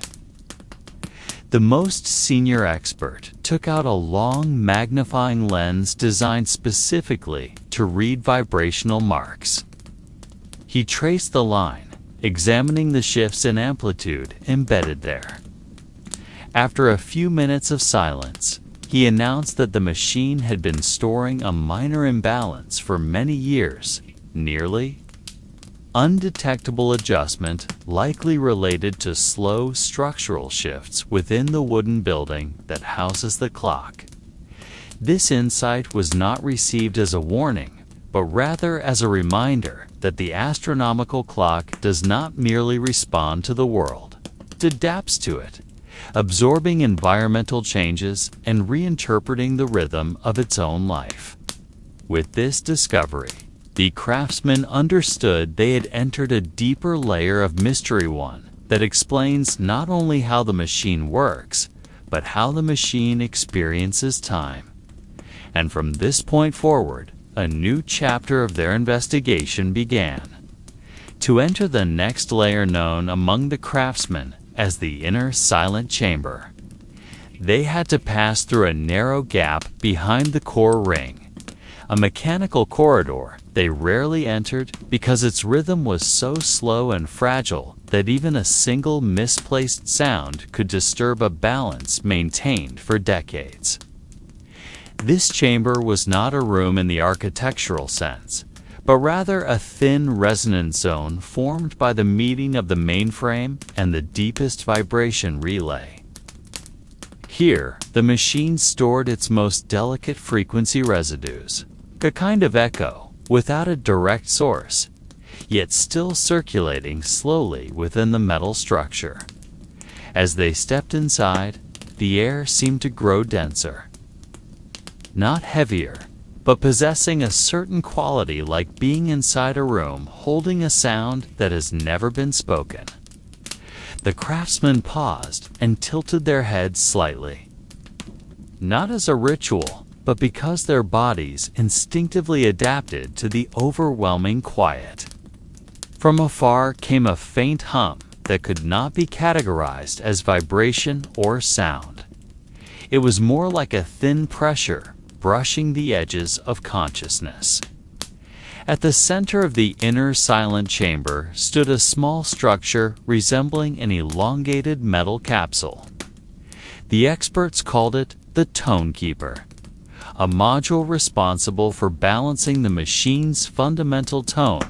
The most senior expert took out a long magnifying lens designed specifically to read vibrational marks. He traced the line, examining the shifts in amplitude embedded there. After a few minutes of silence, he announced that the machine had been storing a minor imbalance for many years, nearly undetectable adjustment likely related to slow structural shifts within the wooden building that houses the clock. This insight was not received as a warning, but rather as a reminder that the astronomical clock does not merely respond to the world, it adapts to it, absorbing environmental changes and reinterpreting the rhythm of its own life. With this discovery, the craftsmen understood they had entered a deeper layer of mystery, one that explains not only how the machine works, but how the machine experiences time. And from this point forward, a new chapter of their investigation began. To enter the next layer known among the craftsmen as the inner silent chamber, they had to pass through a narrow gap behind the core ring, a mechanical corridor they rarely entered because its rhythm was so slow and fragile that even a single misplaced sound could disturb a balance maintained for decades. This chamber was not a room in the architectural sense, but rather a thin resonance zone formed by the meeting of the mainframe and the deepest vibration relay. Here, the machine stored its most delicate frequency residues, a kind of echo without a direct source, yet still circulating slowly within the metal structure. As they stepped inside, the air seemed to grow denser. Not heavier, but possessing a certain quality, like being inside a room holding a sound that has never been spoken. The craftsmen paused and tilted their heads slightly. Not as a ritual, but because their bodies instinctively adapted to the overwhelming quiet. From afar came a faint hum that could not be categorized as vibration or sound. It was more like a thin pressure brushing the edges of consciousness. At the center of the inner silent chamber stood a small structure resembling an elongated metal capsule. The experts called it the tone keeper, a module responsible for balancing the machine's fundamental tone,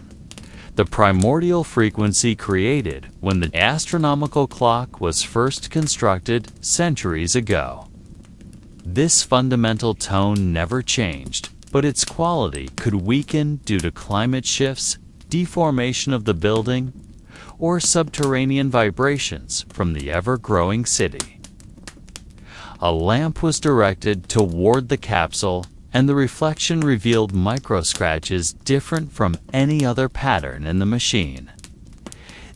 the primordial frequency created when the astronomical clock was first constructed centuries ago. This fundamental tone never changed, but its quality could weaken due to climate shifts, deformation of the building, or subterranean vibrations from the ever-growing city. A lamp was directed toward the capsule, and the reflection revealed micro-scratches different from any other pattern in the machine.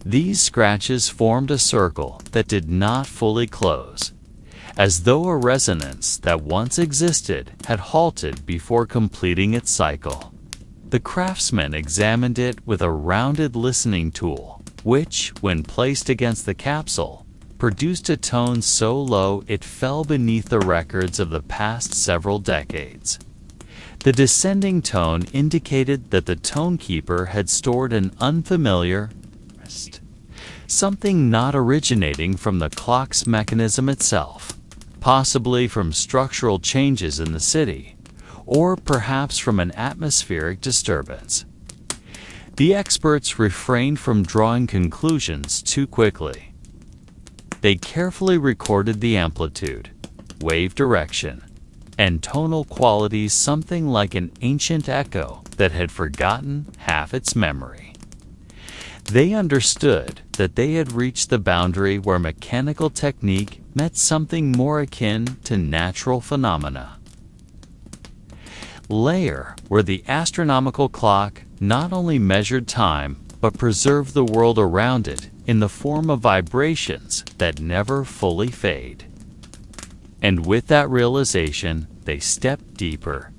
These scratches formed a circle that did not fully close, as though a resonance that once existed had halted before completing its cycle. The craftsman examined it with a rounded listening tool, which, when placed against the capsule, produced a tone so low it fell beneath the records of the past several decades. The descending tone indicated that the tonekeeper had stored an unfamiliar, something not originating from the clock's mechanism itself, possibly from structural changes in the city, or perhaps from an atmospheric disturbance. The experts refrained from drawing conclusions too quickly. They carefully recorded the amplitude, wave direction, and tonal qualities, something like an ancient echo that had forgotten half its memory. They understood that they had reached the boundary where mechanical technique met something more akin to natural phenomena. Layer, where the astronomical clock not only measured time but preserved the world around it in the form of vibrations that never fully fade. And with that realization, they stepped deeper,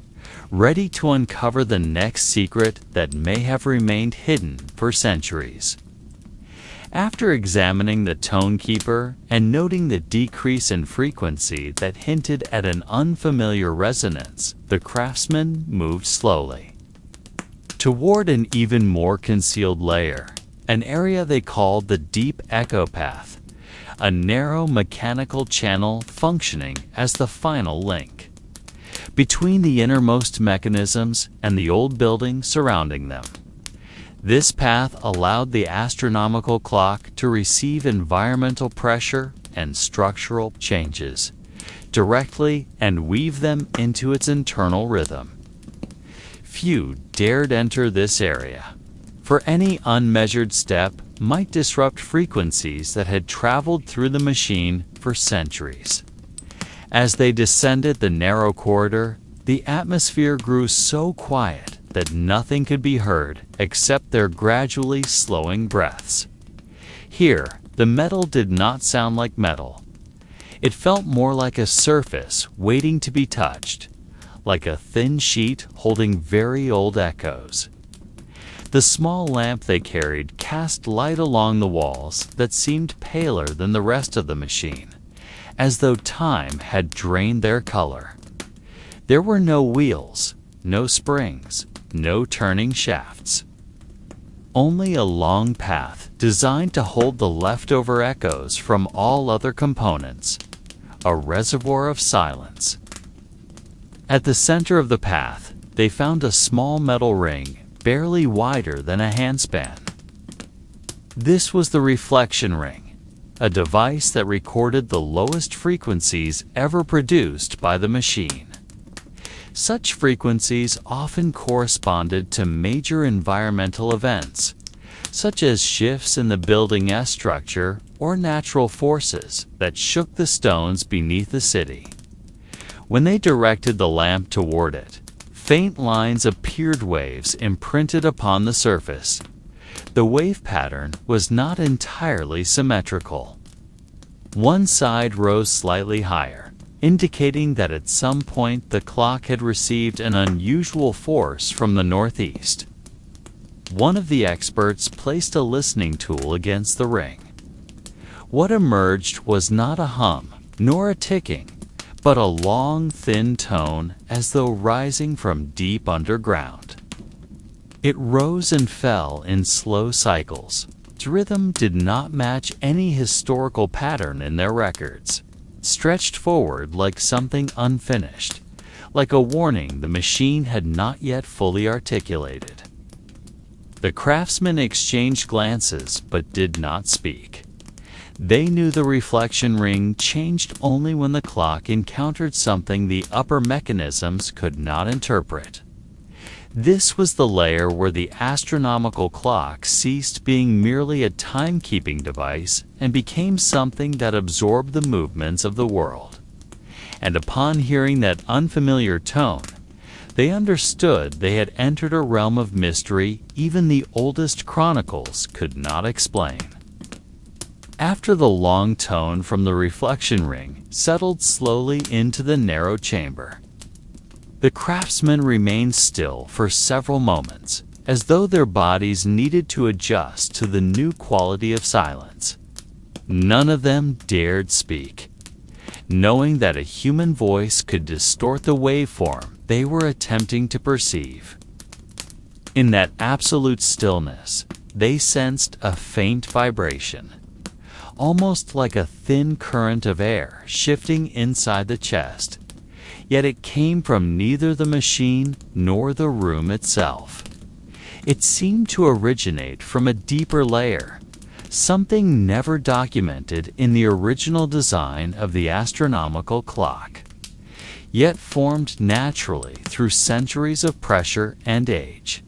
ready to uncover the next secret that may have remained hidden for centuries. After examining the tonekeeper and noting the decrease in frequency that hinted at an unfamiliar resonance, the craftsman moved slowly toward an even more concealed layer, an area they called the deep echo path, a narrow mechanical channel functioning as the final link between the innermost mechanisms and the old building surrounding them. This path allowed the astronomical clock to receive environmental pressure and structural changes directly and weave them into its internal rhythm. Few dared enter this area, for any unmeasured step might disrupt frequencies that had traveled through the machine for centuries. As they descended the narrow corridor, the atmosphere grew so quiet that nothing could be heard except their gradually slowing breaths. Here, the metal did not sound like metal. It felt more like a surface waiting to be touched, like a thin sheet holding very old echoes. The small lamp they carried cast light along the walls that seemed paler than the rest of the machine, as though time had drained their color. There were no wheels, no springs, no turning shafts. Only a long path designed to hold the leftover echoes from all other components, a reservoir of silence. At the center of the path, they found a small metal ring barely wider than a handspan. This was the reflection ring, a device that recorded the lowest frequencies ever produced by the machine. Such frequencies often corresponded to major environmental events, such as shifts in the building S structure or natural forces that shook the stones beneath the city. When they directed the lamp toward it, faint lines appeared, waves imprinted upon the surface. The wave pattern was not entirely symmetrical. One side rose slightly higher, indicating that at some point the clock had received an unusual force from the northeast. One of the experts placed a listening tool against the ring. What emerged was not a hum, nor a ticking, but a long, thin tone as though rising from deep underground. It rose and fell in slow cycles. Its rhythm did not match any historical pattern in their records, stretched forward like something unfinished, like a warning the machine had not yet fully articulated. The craftsmen exchanged glances but did not speak. They knew the reflection ring changed only when the clock encountered something the upper mechanisms could not interpret. This was the layer where the astronomical clock ceased being merely a timekeeping device and became something that absorbed the movements of the world. And upon hearing that unfamiliar tone, they understood they had entered a realm of mystery even the oldest chronicles could not explain. After the long tone from the reflection ring settled slowly into the narrow chamber, the craftsmen remained still for several moments, as though their bodies needed to adjust to the new quality of silence. None of them dared speak, knowing that a human voice could distort the waveform they were attempting to perceive. In that absolute stillness, they sensed a faint vibration, almost like a thin current of air shifting inside the chest, yet it came from neither the machine nor the room itself. It seemed to originate from a deeper layer, something never documented in the original design of the astronomical clock, yet formed naturally through centuries of pressure and age.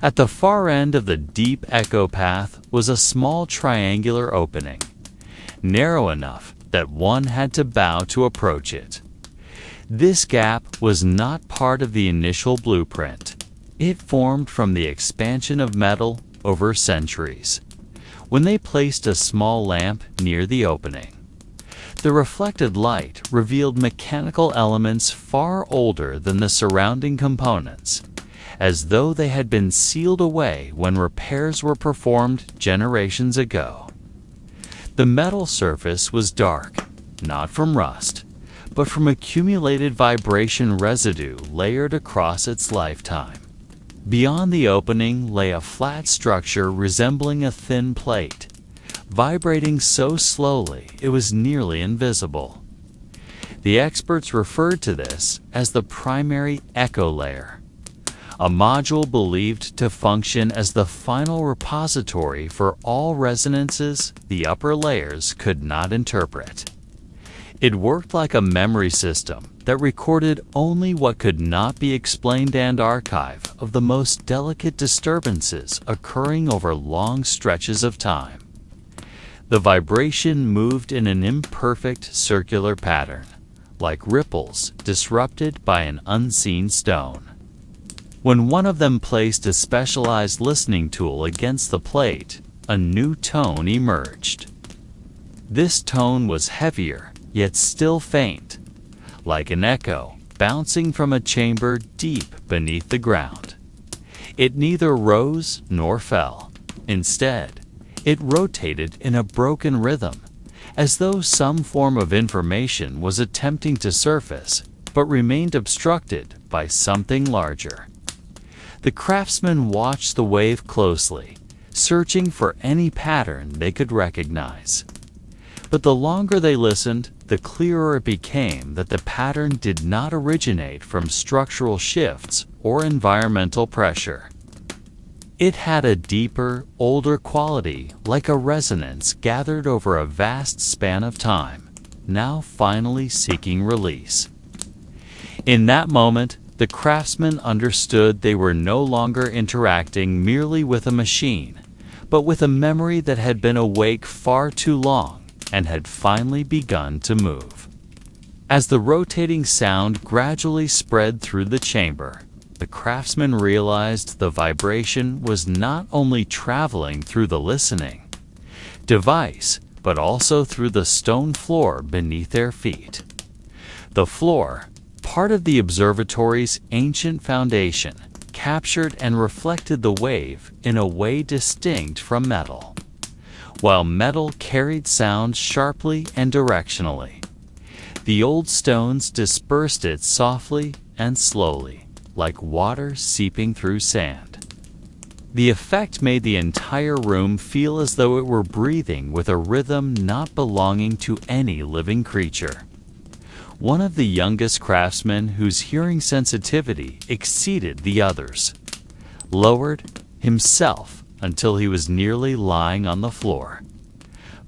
At the far end of the deep echo path was a small triangular opening, narrow enough that one had to bow to approach it. This gap was not part of the initial blueprint. It formed from the expansion of metal over centuries. When they placed a small lamp near the opening, the reflected light revealed mechanical elements far older than the surrounding components, as though they had been sealed away when repairs were performed generations ago. The metal surface was dark, not from rust, but from accumulated vibration residue layered across its lifetime. Beyond the opening lay a flat structure resembling a thin plate, vibrating so slowly it was nearly invisible. The experts referred to this as the primary echo layer, a module believed to function as the final repository for all resonances the upper layers could not interpret. It worked like a memory system that recorded only what could not be explained and archived of the most delicate disturbances occurring over long stretches of time. The vibration moved in an imperfect circular pattern, like ripples disrupted by an unseen stone. When one of them placed a specialized listening tool against the plate, a new tone emerged. This tone was heavier, yet still faint, like an echo bouncing from a chamber deep beneath the ground. It neither rose nor fell. Instead, it rotated in a broken rhythm, as though some form of information was attempting to surface, but remained obstructed by something larger. The craftsmen watched the wave closely, searching for any pattern they could recognize. But the longer they listened, the clearer it became that the pattern did not originate from structural shifts or environmental pressure. It had a deeper, older quality, like a resonance gathered over a vast span of time, now finally seeking release. In that moment, the craftsmen understood they were no longer interacting merely with a machine, but with a memory that had been awake far too long and had finally begun to move. As the rotating sound gradually spread through the chamber, the craftsmen realized the vibration was not only traveling through the listening device, but also through the stone floor beneath their feet. The floor, part of the observatory's ancient foundation, captured and reflected the wave in a way distinct from metal, while metal carried sound sharply and directionally. The old stones dispersed it softly and slowly, like water seeping through sand. The effect made the entire room feel as though it were breathing with a rhythm not belonging to any living creature. One of the youngest craftsmen, whose hearing sensitivity exceeded the others, lowered himself until he was nearly lying on the floor.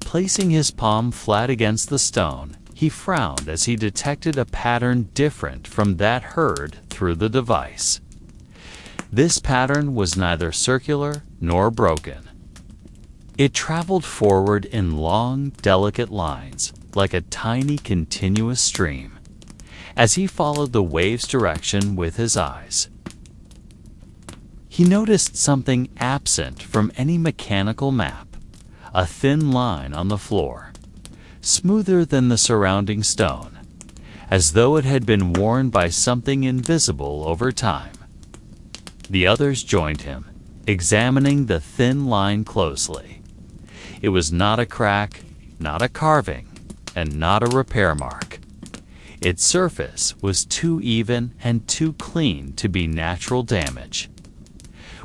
Placing his palm flat against the stone, he frowned as he detected a pattern different from that heard through the device. This pattern was neither circular nor broken. It traveled forward in long, delicate lines, like a tiny continuous stream, as he followed the wave's direction with his eyes. He noticed something absent from any mechanical map, a thin line on the floor, smoother than the surrounding stone, as though it had been worn by something invisible over time. The others joined him, examining the thin line closely. It was not a crack, not a carving, and not a repair mark. Its surface was too even and too clean to be natural damage.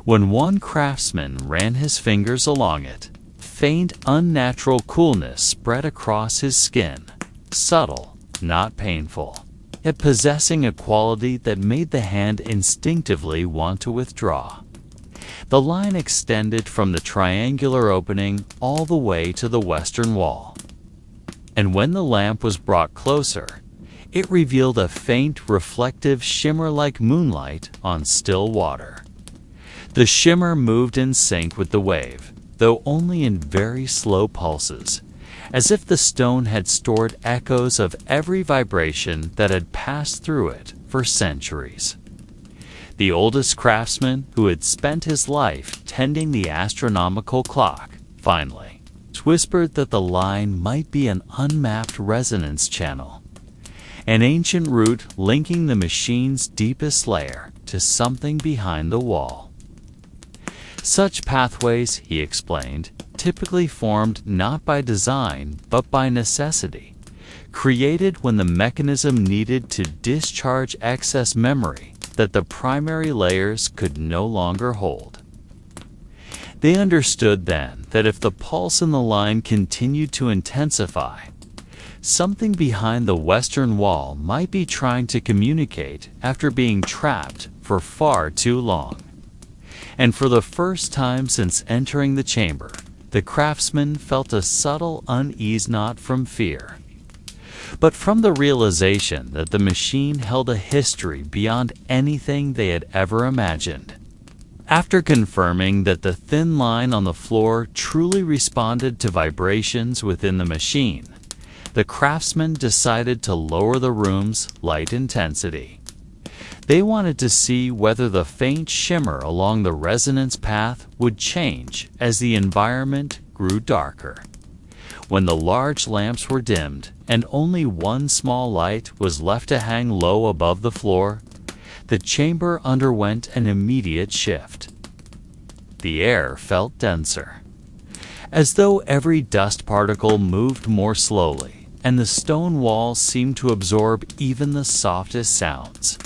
When one craftsman ran his fingers along it, faint, unnatural coolness spread across his skin, subtle, not painful, yet possessing a quality that made the hand instinctively want to withdraw. The line extended from the triangular opening all the way to the western wall. And when the lamp was brought closer, it revealed a faint, reflective shimmer like moonlight on still water. The shimmer moved in sync with the wave, though only in very slow pulses, as if the stone had stored echoes of every vibration that had passed through it for centuries. The oldest craftsman, who had spent his life tending the astronomical clock, finally whispered that the line might be an unmapped resonance channel, an ancient route linking the machine's deepest layer to something behind the wall. Such pathways, he explained, typically formed not by design but by necessity, created when the mechanism needed to discharge excess memory that the primary layers could no longer hold. They understood then that if the pulse in the line continued to intensify, something behind the western wall might be trying to communicate after being trapped for far too long. And for the first time since entering the chamber, the craftsman felt a subtle unease, not from fear, but from the realization that the machine held a history beyond anything they had ever imagined. After confirming that the thin line on the floor truly responded to vibrations within the machine, the craftsman decided to lower the room's light intensity. They wanted to see whether the faint shimmer along the resonance path would change as the environment grew darker. When the large lamps were dimmed and only one small light was left to hang low above the floor, the chamber underwent an immediate shift. The air felt denser, as though every dust particle moved more slowly, and the stone walls seemed to absorb even the softest sounds.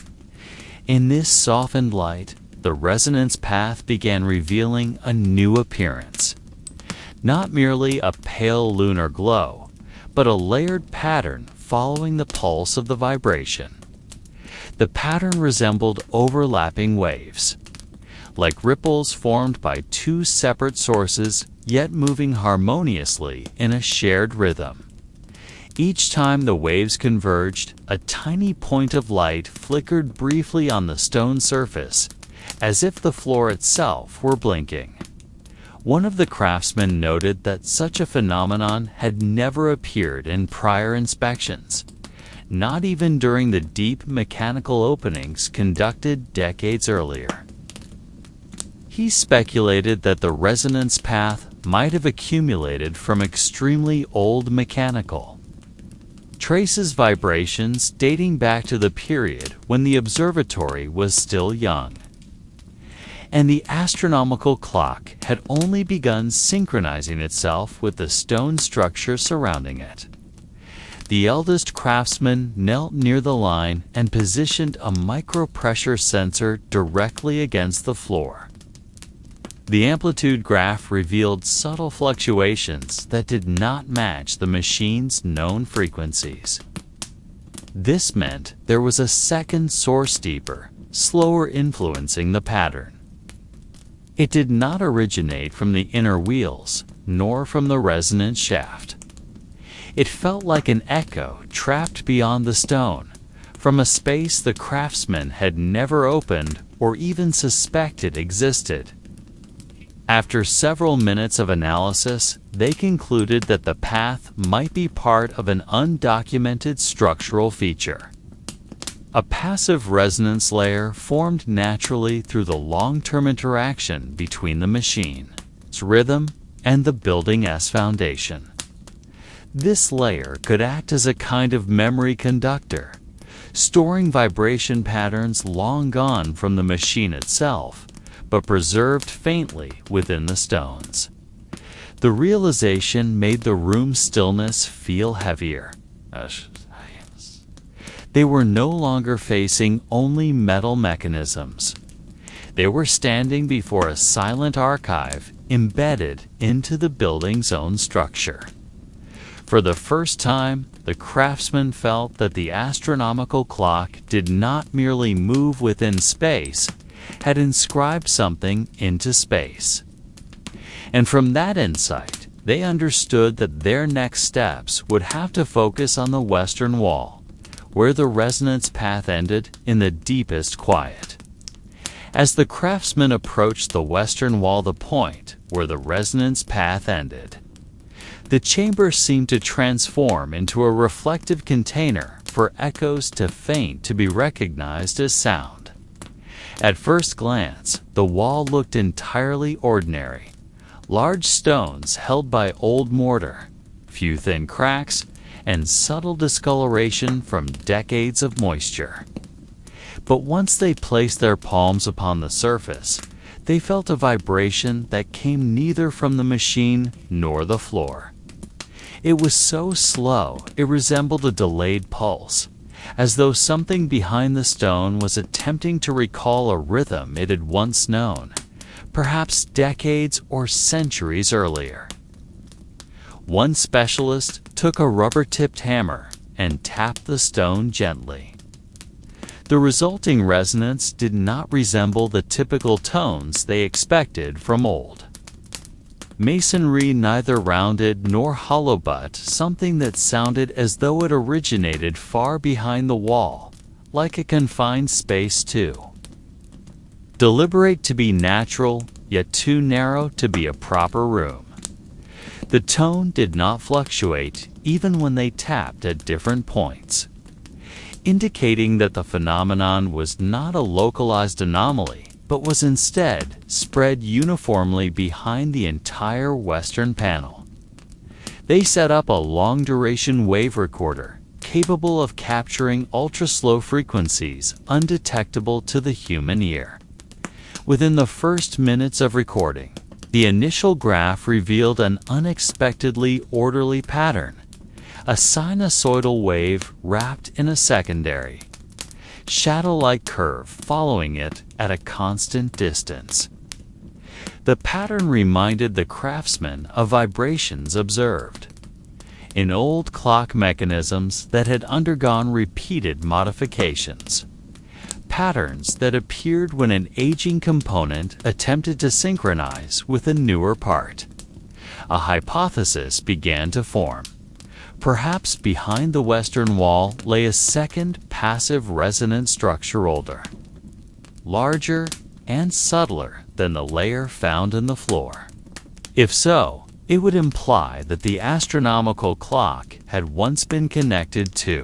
In this softened light, the resonance path began revealing a new appearance. Not merely a pale lunar glow, but a layered pattern following the pulse of the vibration. The pattern resembled overlapping waves, like ripples formed by two separate sources yet moving harmoniously in a shared rhythm. Each time the waves converged, a tiny point of light flickered briefly on the stone surface, as if the floor itself were blinking. One of the craftsmen noted that such a phenomenon had never appeared in prior inspections, not even during the deep mechanical openings conducted decades earlier. He speculated that the resonance path might have accumulated from extremely old mechanical, traces vibrations dating back to the period when the observatory was still young, and the astronomical clock had only begun synchronizing itself with the stone structure surrounding it. The eldest craftsman knelt near the line and positioned a micropressure sensor directly against the floor. The amplitude graph revealed subtle fluctuations that did not match the machine's known frequencies. This meant there was a second source deeper, slower influencing the pattern. It did not originate from the inner wheels, nor from the resonance shaft. It felt like an echo trapped beyond the stone, from a space the craftsman had never opened or even suspected existed. After several minutes of analysis, they concluded that the path might be part of an undocumented structural feature. A passive resonance layer formed naturally through the long-term interaction between the machine, its rhythm, and the building's foundation. This layer could act as a kind of memory conductor, storing vibration patterns long gone from the machine itself, but preserved faintly within the stones. The realization made the room's stillness feel heavier. They were no longer facing only metal mechanisms. They were standing before a silent archive embedded into the building's own structure. For the first time, the craftsman felt that the astronomical clock did not merely move within space, had inscribed something into space. And from that insight, they understood that their next steps would have to focus on the western wall, where the resonance path ended in the deepest quiet. As the craftsman approached the western wall, the point where the resonance path ended, the chamber seemed to transform into a reflective container for echoes too faint to be recognized as sound. At first glance, the wall looked entirely ordinary. Large stones held by old mortar, few thin cracks, and subtle discoloration from decades of moisture. But once they placed their palms upon the surface, they felt a vibration that came neither from the machine nor the floor. It was so slow it resembled a delayed pulse, as though something behind the stone was attempting to recall a rhythm it had once known, perhaps decades or centuries earlier. One specialist took a rubber-tipped hammer and tapped the stone gently. The resulting resonance did not resemble the typical tones they expected from old masonry, neither rounded nor hollow, but something that sounded as though it originated far behind the wall, like a confined space too. Deliberate to be natural, yet too narrow to be a proper room. The tone did not fluctuate even when they tapped at different points, indicating that the phenomenon was not a localized anomaly, but was instead spread uniformly behind the entire western panel. They set up a long-duration wave recorder capable of capturing ultra-slow frequencies undetectable to the human ear. Within the first minutes of recording, the initial graph revealed an unexpectedly orderly pattern, a sinusoidal wave wrapped in a secondary, shadow-like curve following it at a constant distance. The pattern reminded the craftsman of vibrations observed in old clock mechanisms that had undergone repeated modifications, patterns that appeared when an aging component attempted to synchronize with a newer part. A hypothesis began to form. Perhaps behind the western wall lay a second passive resonant structure, older, larger, and subtler than the layer found in the floor. If so, it would imply that the astronomical clock had once been connected to,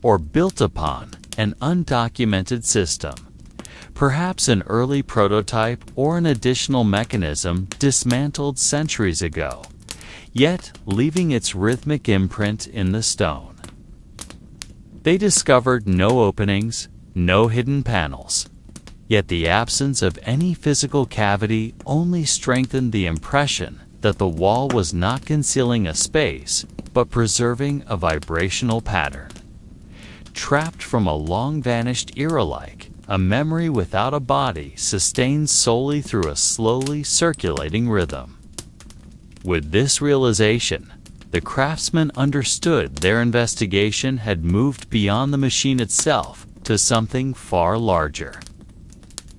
or built upon, an undocumented system, perhaps an early prototype or an additional mechanism dismantled centuries ago, yet leaving its rhythmic imprint in the stone. They discovered no openings, no hidden panels, yet the absence of any physical cavity only strengthened the impression that the wall was not concealing a space, but preserving a vibrational pattern. Trapped from a long-vanished era-like, a memory without a body sustained solely through a slowly circulating rhythm. With this realization, the craftsmen understood their investigation had moved beyond the machine itself to something far larger.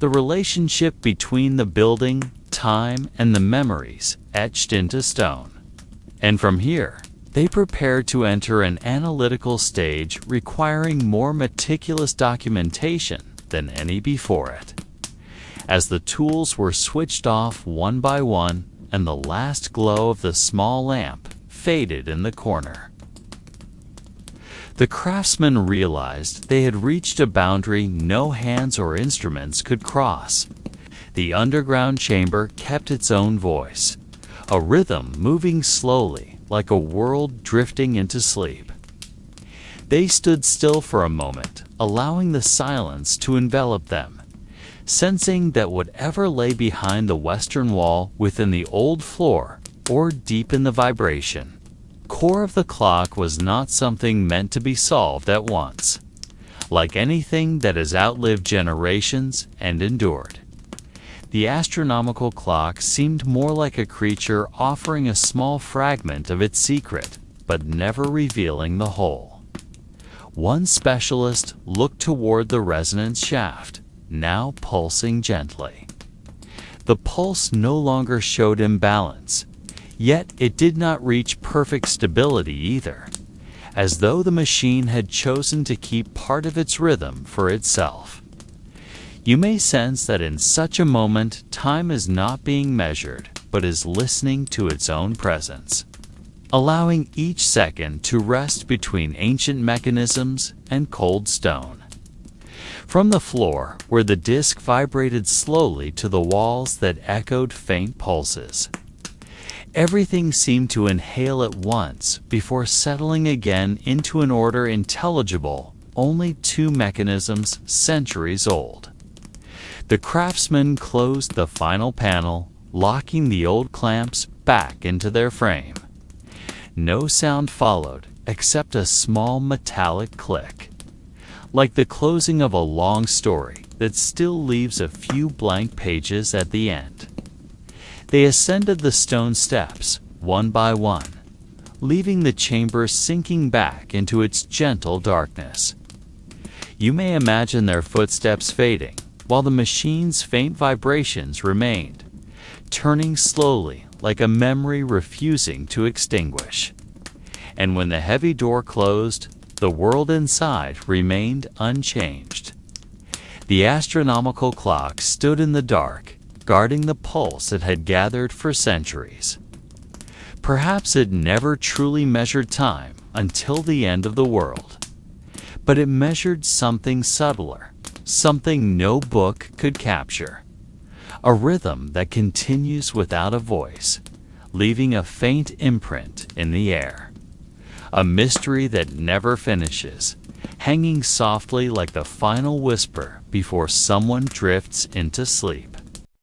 The relationship between the building, time, and the memories etched into stone. And from here, they prepared to enter an analytical stage requiring more meticulous documentation than any before it. As the tools were switched off one by one, and the last glow of the small lamp faded in the corner, the craftsmen realized they had reached a boundary no hands or instruments could cross. The underground chamber kept its own voice, a rhythm moving slowly like a world drifting into sleep. They stood still for a moment, allowing the silence to envelop them, sensing that whatever lay behind the western wall, within the old floor, or deep in the vibration, core of the clock was not something meant to be solved at once. Like anything that has outlived generations and endured, the astronomical clock seemed more like a creature offering a small fragment of its secret, but never revealing the whole. One specialist looked toward the resonance shaft, now pulsing gently. The pulse no longer showed imbalance, yet it did not reach perfect stability either, as though the machine had chosen to keep part of its rhythm for itself. You may sense that in such a moment, time is not being measured, but is listening to its own presence, allowing each second to rest between ancient mechanisms and cold stone. From the floor, where the disk vibrated slowly to the walls that echoed faint pulses, everything seemed to inhale at once before settling again into an order intelligible only to mechanisms centuries old. The craftsman closed the final panel, locking the old clamps back into their frame. No sound followed except a small metallic click, like the closing of a long story that still leaves a few blank pages at the end. They ascended the stone steps, one by one, leaving the chamber sinking back into its gentle darkness. You may imagine their footsteps fading, while the machine's faint vibrations remained, turning slowly like a memory refusing to extinguish. And when the heavy door closed, the world inside remained unchanged. The astronomical clock stood in the dark, guarding the pulse it had gathered for centuries. Perhaps it never truly measured time until the end of the world, but it measured something subtler, something no book could capture. A rhythm that continues without a voice, leaving a faint imprint in the air. A mystery that never finishes, hanging softly like the final whisper before someone drifts into sleep.